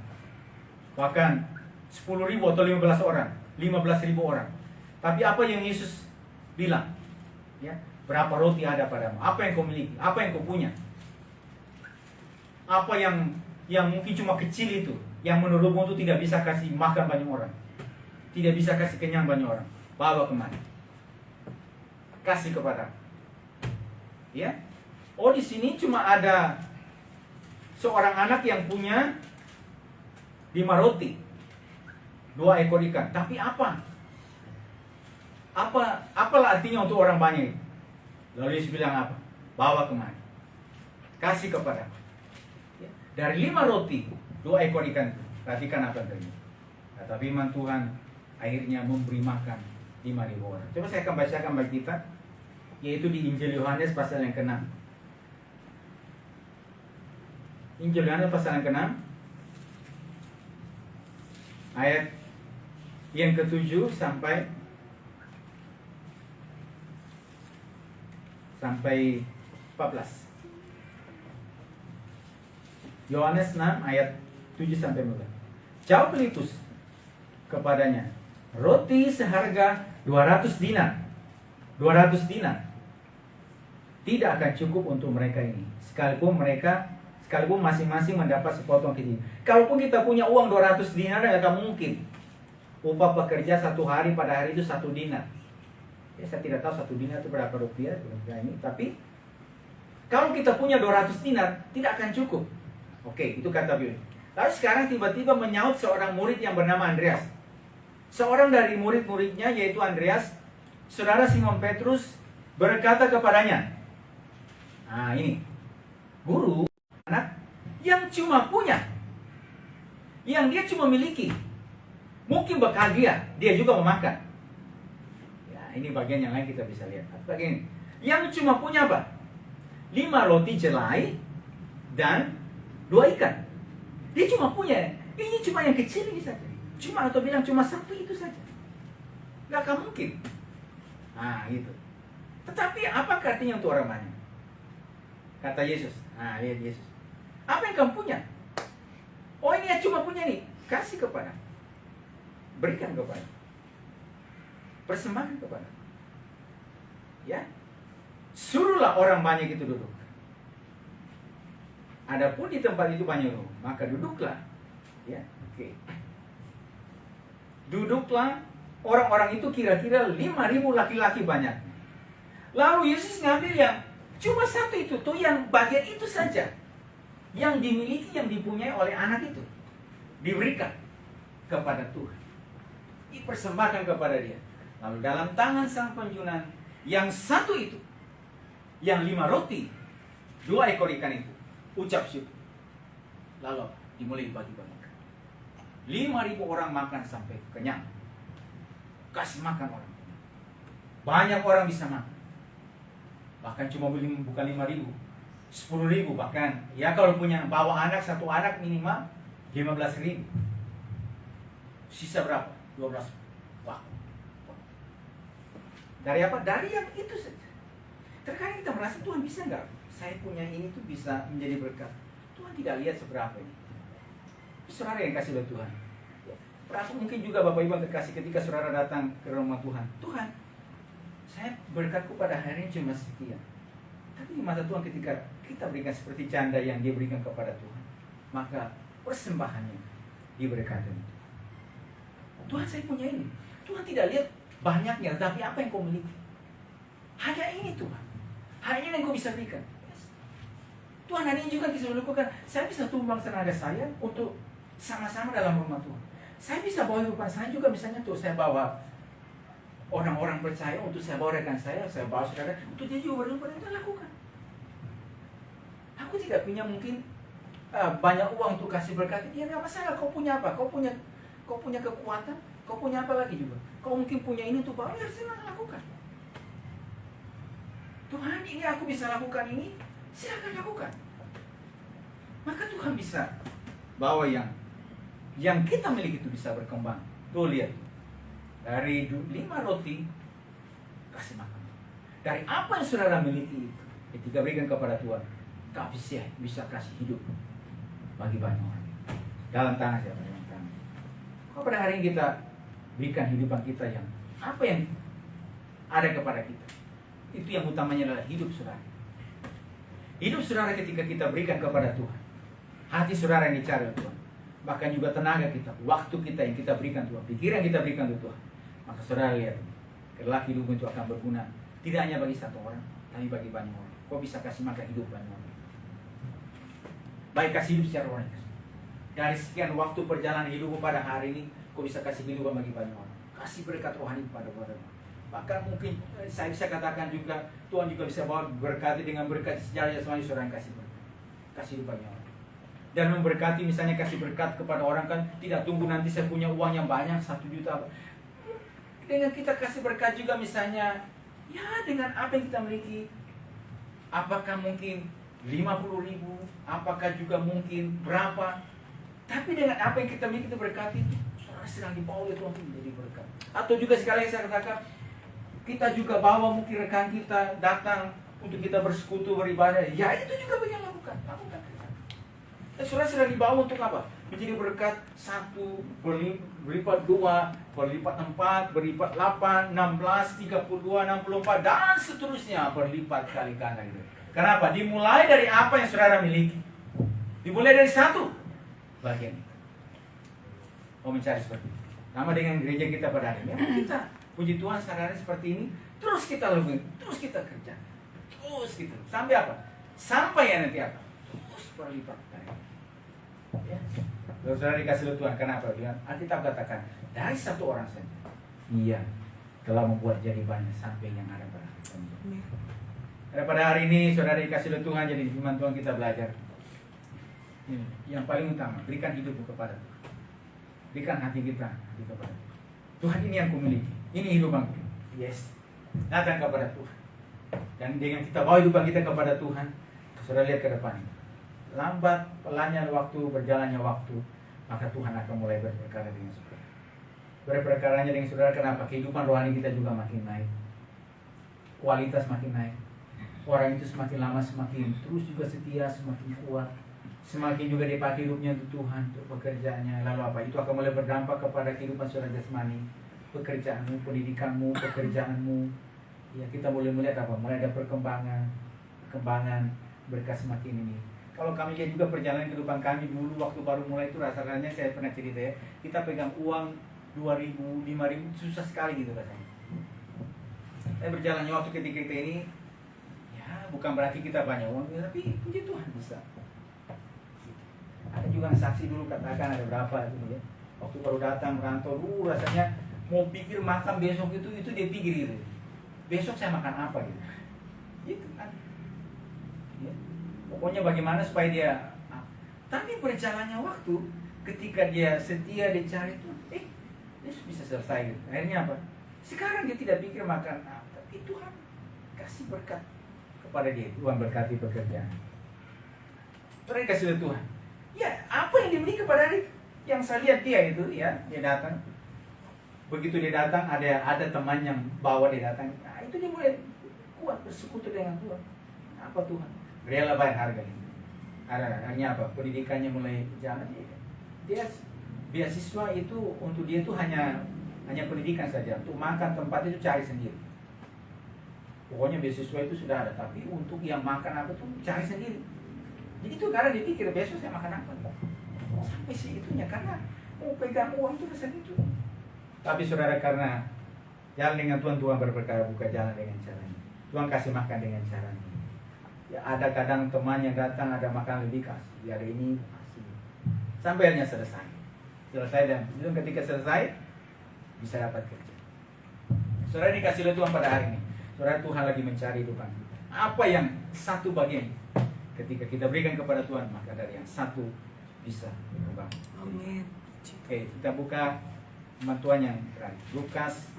Bahkan 10.000 atau 15 orang, 15.000 orang. Tapi apa yang Yesus bilang? Ya, berapa roti ada padamu? Apa yang kau miliki? Apa yang kau punya? Apa yang mungkin cuma kecil itu, yang menurutmu itu tidak bisa kasih makan banyak orang, tidak bisa kasih kenyang banyak orang, bawa kemana? Kasih kepada, ya. Oh, di sini cuma ada seorang anak yang punya 5 roti, 2 ekor ikan. Tapi apalah artinya untuk orang banyak? Lalu Yesus bilang apa? Bawa kemari, kasih kepada. Dari 5 roti, 2 ekor ikan. Perhatikan apa yang terjadi. Kata firman Tuhan, akhirnya memberi makan 5.000 orang. Coba saya akan bacakan bagi kita, yaitu di Injil Yohanes pasal yang ke-6. Injil Yohanes pasal yang ke-6, ayat yang ke-7 sampai 14. Yohanes 6 ayat 7 sampai 14. Jawab Filipus kepadanya, roti seharga 200 dinar. 200 dinar tidak akan cukup untuk mereka ini. Sekalipun masing-masing mendapat sepotong kecil. Kalaupun kita punya uang 200 dinar, tidak akan mungkin. Upah pekerja 1 hari pada hari itu 1 dinar. Ya, saya tidak tahu 1 dinar itu berapa rupiah ini, tapi kalau kita punya 200 dinar, tidak akan cukup. Oke, itu kata Bill. Lalu sekarang tiba-tiba menyaut seorang murid yang bernama Andreas. Seorang dari murid-muridnya, yaitu Andreas, saudara Simon Petrus, berkata kepadanya, nah ini, guru, anak yang cuma punya, yang dia cuma miliki, mungkin bahagia, dia juga memakan. Ya, ini bagian yang lain kita bisa lihat. Bagian yang cuma punya apa? 5 roti jelai dan 2 ikan. Dia cuma punya, ini cuma yang kecil ini saja. Cuma atau bilang cuma 1 itu saja. Gak akan mungkin. Nah, itu. Tetapi apa artinya untuk orang banyak? Kata Yesus. Nah, lihat Yesus. Apa yang kamu punya? Oh, ini yang cuma punya nih. Kasih kepada. Berikan kepada. Persembahkan kepada. Ya. Suruhlah orang banyak itu duduk. Adapun di tempat itu banyak roh, maka duduklah. Ya, oke. Duduklah orang-orang itu kira-kira 5.000 laki-laki banyak. Lalu Yesus ngambil yang cuma 1 itu tuh, yang bagian itu saja, yang dimiliki, yang dipunyai oleh anak itu, diberikan kepada Tuhan, dipersembahkan kepada dia. Lalu dalam tangan sang penjunan yang 1 itu, yang 5 roti, 2 ekor ikan itu, ucap syukur. Lalu dimulai bagi-bagi. 5.000 orang makan sampai kenyang. Kasih makan orang. Banyak orang bisa makan. Bahkan cuma bukan 5.000, 10.000 bahkan. Ya kalau punya bawa anak, 1 anak minimal 15.000. Sisa berapa? 12. Wah. Dari apa? Dari yang itu saja. Terkadang kita merasa Tuhan bisa nggak? Saya punya ini tuh bisa menjadi berkat. Tuhan tidak lihat seberapa ini. Saudara yang kasih oleh Tuhan. Perasa mungkin juga Bapak Ibu yang terkasih, ketika saudara datang ke rumah Tuhan. Tuhan, saya berkatku pada hari ini cuma sekian. Tapi di mata Tuhan ketika kita berikan seperti canda yang dia berikan kepada Tuhan, maka persembahannya diberkati. Tuhan, saya punya ini. Tuhan tidak lihat banyaknya, tapi apa yang kau miliki. Hanya ini Tuhan. Hanya yang kau bisa berikan. Tuhan, hari ini juga bisa melakukan. Saya bisa tumbang tenaga saya untuk sama-sama dalam rumah Tuhan. Saya bisa bawa kehidupan saya juga, misalnya tuh saya bawa orang-orang percaya, untuk saya bawa rekan saya bawa saudara, untuk dia juga berdoa, kita lakukan. Aku tidak punya mungkin banyak uang untuk kasih berkat, dia nggak masalah. Kau punya apa? Kau punya kekuatan, kau punya apa lagi juga? Kau mungkin punya ini untuk bawa, ya silakan lakukan. Tuhan, ini aku bisa lakukan ini, silakan lakukan. Maka Tuhan bisa bawa yang kita miliki itu bisa berkembang. Tuh lihat, dari 5 roti kasih makan. Dari apa yang saudara miliki itu, ketika berikan kepada Tuhan, kau bisa kasih hidup bagi banyak orang. Dalam tangan siapa? Dalam tangan. Kau pada hari ini kita berikan hidupan kita yang apa yang ada kepada kita. Itu yang utamanya adalah hidup saudara. Hidup saudara ketika kita berikan kepada Tuhan. Hati saudara yang dicari Tuhan. Bahkan juga tenaga kita, waktu kita yang kita berikan Tuhan, pikiran yang kita berikan Tuhan. Maka saudara lihat, kelak hidupmu itu akan berguna. Tidak hanya bagi 1 orang, tapi bagi banyak orang. kau bisa kasih makan hidup banyak orang. Baik kasih hidup secara rohani. Dari sekian waktu perjalanan hidupmu pada hari ini, kau bisa kasih hidup bagi banyak orang. Kasih berkat rohani kepada orang. Bahkan mungkin saya bisa katakan juga Tuhan juga bisa bawa berkati dengan berkat sejarah jasmani seorang kasih berkat. Kasih hidup banyak orang. Dan memberkati misalnya kasih berkat kepada orang kan tidak tunggu nanti saya punya uang yang banyak 1 juta. Dengan kita kasih berkat juga misalnya ya dengan apa yang kita miliki. Apakah mungkin 50.000, apakah juga mungkin berapa. Tapi dengan apa yang kita miliki itu berkati itu saudara sedang dibawa oleh Tuhan menjadi berkat. Atau juga sekali lagi saya katakan kita juga bawa mungkin rekan kita datang untuk kita bersekutu beribadah. Ya itu juga bagian lakukan. Saudara sedang dibawa untuk apa? Menjadi berkat 1, berlipat 2, berlipat 4, berlipat 8, 16, 32, 64 dan seterusnya berlipat kali ganda gitu. Kenapa? Dimulai dari apa yang saudara miliki. Dimulai dari 1 bagian itu. Mau mencari seperti itu. Sama dengan gereja kita pada hari ini. Memang kita puji Tuhan saudara seperti ini. Terus kita lakukan, terus kita kerja. Terus gitu. Sampai apa? Sampai ya nanti apa? Terus berlipat kali. Ya. Lalu saudara dikasih Tuhan, kenapa? Bilang, Alkitab katakan, dari 1 orang saja Ia telah membuat jadi banyak sampai yang ada pada hari ini. Pada hari ini saudara dikasih Tuhan, jadi firman Tuhan kita belajar. Yang paling utama, berikan hidupmu kepada Tuhan. Berikan hati kita kepada Tuhan. Ini yang kumiliki, ini hidup aku. Yes, datang kepada Tuhan. Dan dengan kita bawa hidup kita kepada Tuhan, saudara lihat ke depan. Lambat pelannya waktu, berjalannya waktu, maka Tuhan akan mulai berperkara dengan saudara. Berperkaranya dengan saudara, kenapa? Kehidupan rohani kita juga makin naik, kualitas makin naik. Orang itu semakin lama semakin terus juga setia, semakin kuat, semakin juga dia pakai hidupnya untuk Tuhan, untuk pekerjaannya. Lalu apa? Itu akan mulai berdampak kepada kehidupan saudara jasmani, pekerjaanmu, pendidikanmu, pekerjaanmu. Ya kita boleh melihat apa? Mulai ada perkembangan berkat semakin ini. Kalau kami lihat juga perjalanan kehidupan kami dulu waktu baru mulai itu rasanya saya pernah cerita ya, kita pegang uang 2.000, 5.000 susah sekali gitu rasanya. Tapi berjalannya waktu ketika kita ini, ya bukan berarti kita banyak uang, tapi puji Tuhan bisa. Ada juga saksi dulu katakan ada berapa gitu ya. Waktu baru datang merantau dulu rasanya mau pikir makan besok itu dia pikir gitu. Besok saya makan apa gitu. Gitu kan. Ya. Pokoknya bagaimana supaya dia. Tapi berjalannya waktu ketika dia setia dicari itu, dia bisa selesai gitu. Akhirnya apa? Sekarang dia tidak pikir makan apa, tapi Tuhan kasih berkat kepada dia. Tuhan berkati pekerjaan. Terus kasih Tuhan. Ya, apa yang dimiliki kepada dia? Yang saya lihat dia itu, ya, dia datang. Begitu dia datang, ada teman yang bawa dia datang. Nah, itu dia mulai kuat bersekutu dengan Tuhan. Apa Tuhan? Rela bayar harga ini. Artinya apa? Pendidikannya mulai jalan. Dia beasiswa itu untuk dia itu hanya pendidikan saja. Untuk makan tempat itu cari sendiri. Pokoknya beasiswa itu sudah ada, tapi untuk yang makan apa tuh cari sendiri. Jadi itu karena dia pikir besok saya makan apa. Sampai segitunya karena mau pegang uang itu rasanya itu. Tapi saudara karena jalan dengan Tuhan, Tuhan berperkara buka jalan dengan caranya. Tuhan kasih makan dengan caranya. Ya ada kadang teman yang datang ada makan lebih kasih, ada ini kasih. Sampai akhirnya selesai dan itu ketika selesai bisa dapat kerja. Saudara dikasih oleh Tuhan pada hari ini. Saudara Tuhan lagi mencari Tuhan. Apa yang satu bagian ketika kita berikan kepada Tuhan maka dari yang satu bisa berkembang. Amin. Oke, kita buka Tuhan yang terakhir. Lukas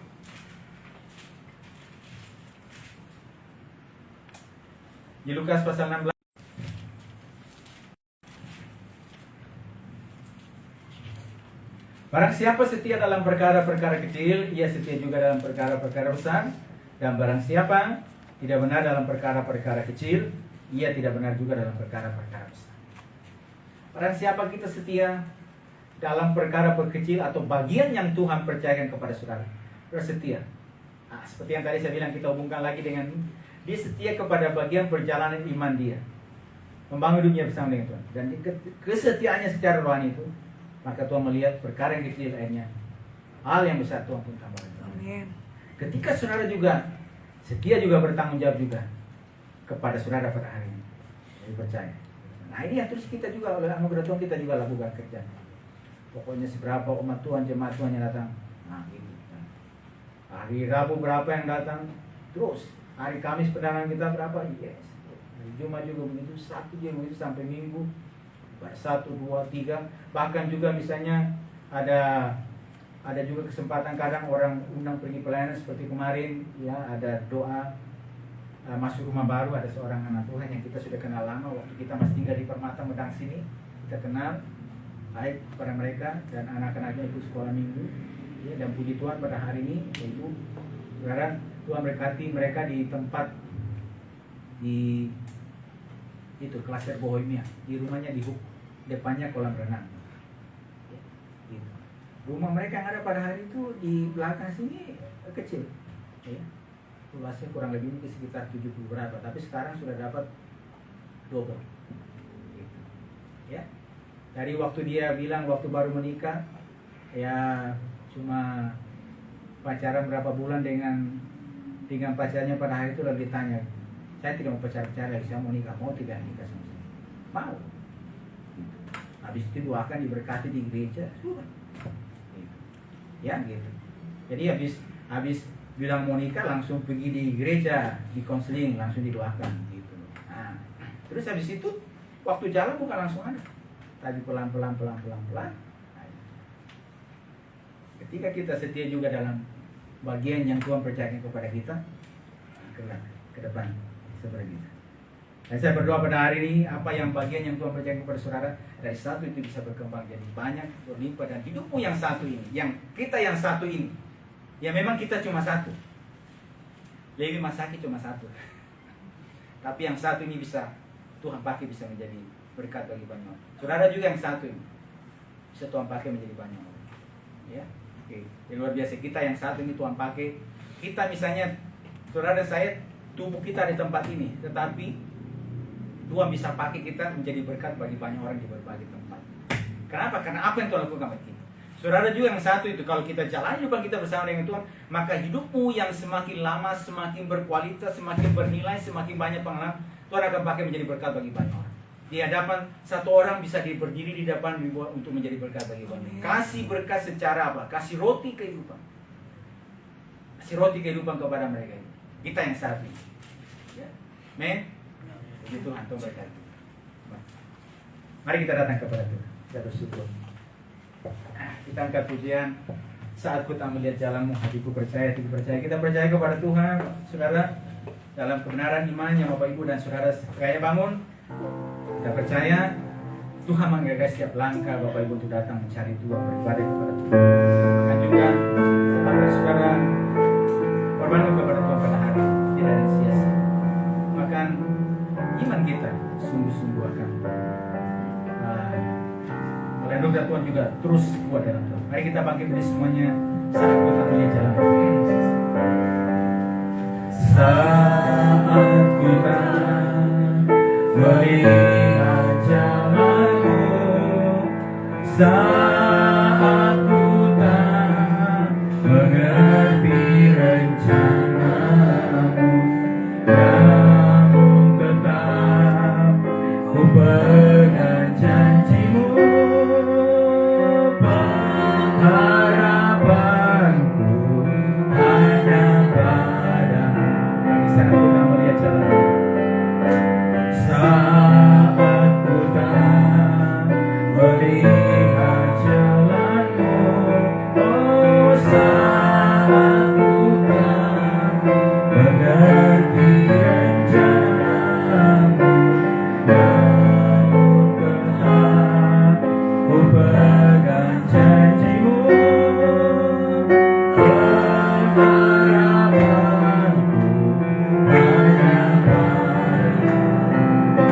di Lukas pasal 16. Barang siapa setia dalam perkara-perkara kecil, ia setia juga dalam perkara-perkara besar. Dan barang siapa tidak benar dalam perkara-perkara kecil, ia tidak benar juga dalam perkara-perkara besar. Barang siapa kita setia dalam perkara-perkara kecil atau bagian yang Tuhan percayakan kepada saudara, setia. Nah, seperti yang tadi saya bilang, kita hubungkan lagi dengan dia setia kepada bagian perjalanan iman dia, membangun hidupnya bersama dengan Tuhan. Dan kesetiaannya secara rohani itu, maka Tuhan melihat perkara yang kecil lainnya, hal yang besar Tuhan pun tambahkan. Amin. Ketika saudara juga setia juga bertanggung jawab juga kepada saudara pada hari ini. Jadi percaya. Nah ini yang terus kita juga oleh anugerah Tuhan kita juga lakukan kerja. Pokoknya seberapa umat Tuhan, jemaat Tuhan yang datang, nah gitu. Hari Rabu berapa yang datang, terus hari Kamis pendanaan kita berapa, yes. Hari Jumat juga begitu, Sabtu juga begitu sampai Minggu, 1, 2, 3. Bahkan juga misalnya ada juga kesempatan kadang orang undang pergi pelayanan seperti kemarin, ya ada doa masuk rumah baru, ada seorang anak Tuhan yang kita sudah kenal lama waktu kita masih tinggal di Permata Medang sini, kita kenal baik pada mereka dan anak-anaknya ikut sekolah minggu, ya, dan puji Tuhan pada hari ini yaitu saudara Tuhan berkati mereka di tempat di itu klaster Bohemia, di rumahnya di depannya kolam renang. Gitu. Rumah mereka yang ada pada hari itu di belakang sini kecil, ya. Luasnya kurang lebih sekitar 70 berapa, tapi sekarang sudah dapat double. Gitu. Ya. Dari waktu dia bilang waktu baru menikah, ya cuma pacaran berapa bulan dengan pacarnya pada hari itu lalu ditanya, saya tidak mau pacaran lagi, saya mau nikah, mau tidak nikah sama saya? Mau. Gitu. Habis itu doakan diberkati di gereja, sudah. Gitu. Ya gitu. Jadi habis bilang mau nikah langsung pergi di gereja, di konseling, langsung didoakan gitu. Nah, terus habis itu waktu jalan bukan langsung ada. Tadi pelan-pelan. Ketika kita setia juga dalam bagian yang Tuhan percayakan kepada kita, ke depan seperti itu. Dan saya berdoa pada hari ini, apa yang bagian yang Tuhan percayakan kepada saudara, dari satu itu bisa berkembang jadi banyak, berlimpah, dan hidupmu yang satu ini, yang kita yang satu ini, ya memang kita cuma satu. Lewi Masaki cuma satu. Tapi yang satu ini bisa Tuhan pakai bisa menjadi berkat bagi banyak orang. Saudara juga yang satu ini bisa Tuhan pakai menjadi banyak orang. Ya, oke. Yang luar biasa, kita yang satu ini Tuhan pakai. Kita misalnya, saudara saya, tubuh kita di tempat ini, tetapi Tuhan bisa pakai kita menjadi berkat bagi banyak orang di berbagai tempat. Kenapa? Karena apa yang Tuhan lakukan bagi kita. Saudara juga yang satu itu, kalau kita jalan juga kita bersama dengan Tuhan, maka hidupmu yang semakin lama, semakin berkualitas, semakin bernilai, semakin banyak pengalaman, Tuhan akan pakai menjadi berkat bagi banyak orang. Di hadapan satu orang bisa berdiri di depan untuk menjadi berkat bagi banyak. Kasih berkat secara apa? Kasih roti kehidupan. Kasih roti kehidupan kepada mereka ini. Kita yang satu. Ya. Men, puji Tuhan, Tuhan berkati. Mari kita datang kepada Tuhan. Kita bersyukur. Kita angkat pujian. Saat ku tak melihat jalanmu, hatiku percaya, hatiku percaya. Kita percaya kepada Tuhan, saudara, dalam kebenaran iman yang Bapak Ibu dan saudara sekaya bangun. Kita percaya Tuhan menggagas setiap langkah Bapak Ibu untuk datang mencari Tuhan, beribadah kepada Tuhan. Dan juga saudara berbangun kepada Tuhan pada hari ini, tidak ada sia-sia. Maka iman kita sungguh-sungguh akan anugerah Tuhan juga terus kuat dalam Tuhan. Mari kita bangkit dari semuanya saat kita melihat jalan. Saat kita melihat jalanmu, saat kita mengerti rencanamu, namun tetap ku pegang janjimu. Harapanku hanya padamu. Saat kita melihat jalan, saat ku tak melihat jalanmu, oh saat ku tak mengerti rencanamu, namun tetap ku pegang janjimu. Harapanku hanya padamu.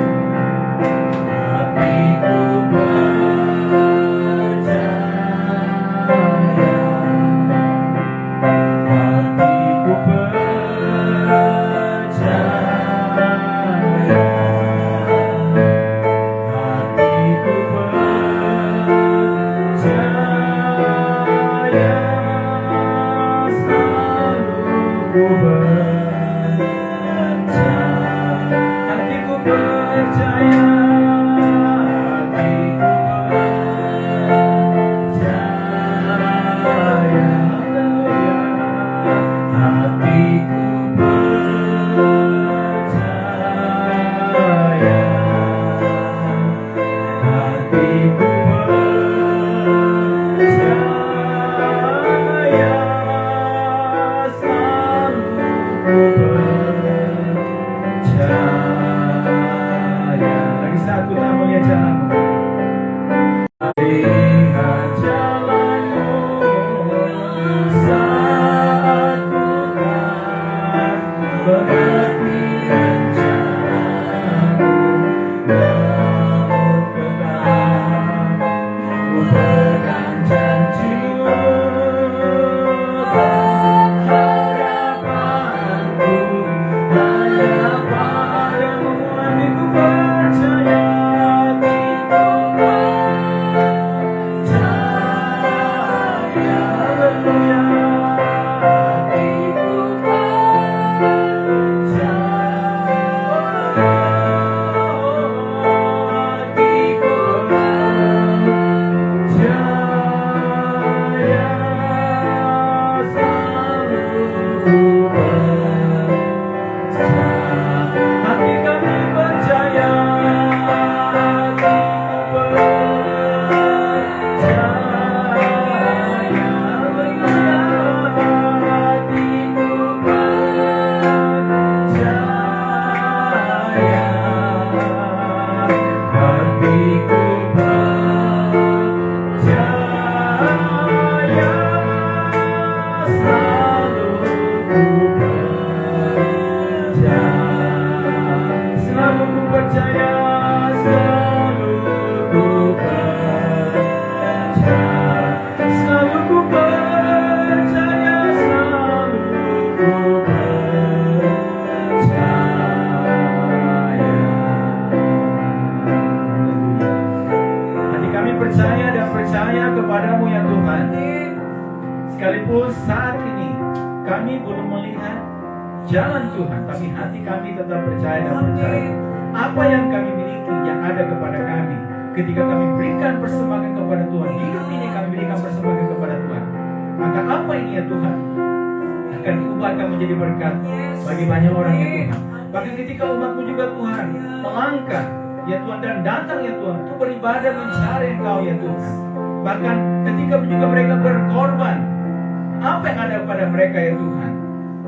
Sekalipun saat ini kami belum melihat jalan Tuhan, tapi hati kami tetap percaya dan percaya apa yang kami miliki yang ada kepada kami. Ketika kami berikan persembahan kepada Tuhan, hidup ini kami berikan persembahan kepada Tuhan, maka apa ini ya Tuhan akan diubahkan menjadi berkat bagi banyak orang ya Tuhan. Bahkan ketika umatmu juga Tuhan melangkah ya Tuhan dan datang ya Tuhan untuk beribadah mencari Engkau ya Tuhan. Bahkan ketika juga mereka berkorban, apa yang ada pada mereka ya Tuhan,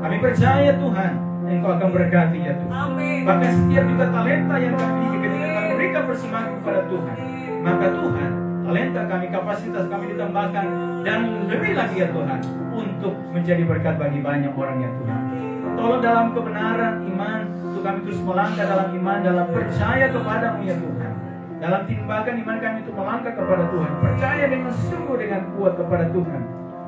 kami percaya Tuhan Engkau akan berkati ya Tuhan. Bahkan setiap juga talenta yang kami miliki ketika kami berikan persembahan kepada Tuhan, maka Tuhan talenta kami, kapasitas kami ditambahkan dan lebih lagi ya Tuhan untuk menjadi berkat bagi banyak orang ya Tuhan. Tolong dalam kebenaran iman untuk kami terus melangkah dalam iman, dalam percaya kepadamu ya Tuhan. Dalam timbangan iman kami untuk melangkah kepada Tuhan, percaya dengan sungguh dengan kuat kepada Tuhan.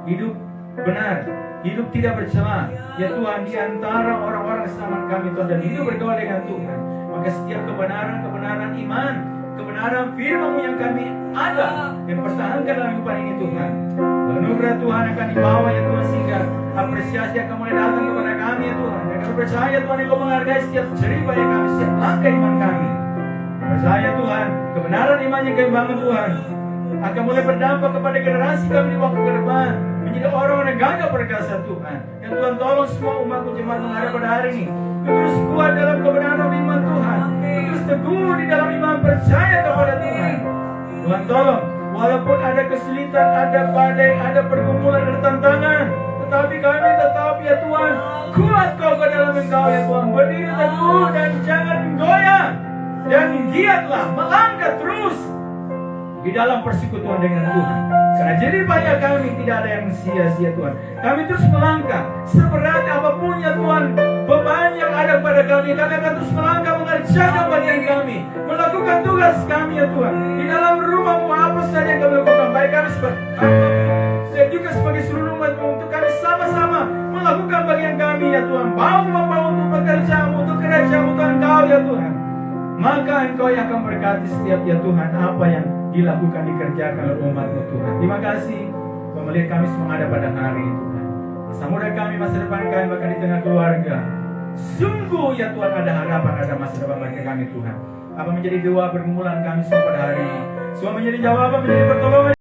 Hidup benar, hidup tidak bercela ya Tuhan di antara orang-orang sesama kami Tuhan, dan hidup bergaul dengan Tuhan. Maka setiap kebenaran iman, kebenaran firman-Mu yang kami ada yang pertahankan dalam kehidupan ini Tuhan, anugerah Tuhan akan dibawa ya Tuhan, sehingga apresiasi akan mulai datang kepada kami ya Tuhan. Dan kami percaya Tuhan Engkau menghargai setiap jeripah yang kami, setiap langkah iman kami. Percaya Tuhan, kebenaran iman yang kami bangun Tuhan akan mulai berdampak kepada generasi kami di waktu ke depan, menjadi orang-orang yang gagah perkasa Tuhan. Dan Tuhan tolong semua umat-Mu jemaat menghadap pada hari ini terus kuat dalam kebenaran iman Tuhan, terus teguh di dalam iman, percaya kepada Tuhan. Tuhan tolong, walaupun ada kesulitan, ada badai, ada pergumulan, ada tantangan, tetapi kami tetap ya Tuhan kuat kau ke dalam Engkau ya Tuhan. Berdiri teguh dan jangan goyah, dan giatlah melangkah terus di dalam persekutuan dengan Tuhan. Karena jadi banyak kami tidak ada yang sia-sia Tuhan. Kami terus melangkah seberat apapun ya Tuhan beban yang ada pada kami. Kami akan terus melangkah mengerjakan bagian kami, melakukan tugas kami ya Tuhan. Di dalam rumah-Mu apa saja yang kami lakukan, baik kami sebagai dan juga sebagai seluruh umat-Mu, untuk kami sama-sama melakukan bagian kami ya Tuhan. Bawa untuk pekerjaan-Mu, untuk kerajaan-Mu Tuhan Engkau ya Tuhan. Maka Engkau yang akan berkati setiap ya Tuhan apa yang dilakukan, dikerjakan oleh umat-Mu Tuhan. Terima kasih Kau melihat kami semua ada pada hari itu Tuhan. Masa muda kami, masa depan kami, bahkan di tengah keluarga, Sungguh ya Tuhan ada harapan, ada masa depan bagi kami Tuhan. Apa menjadi doa pergumulan kami semua pada hari ini, semua menjadi jawaban, menjadi pertolongan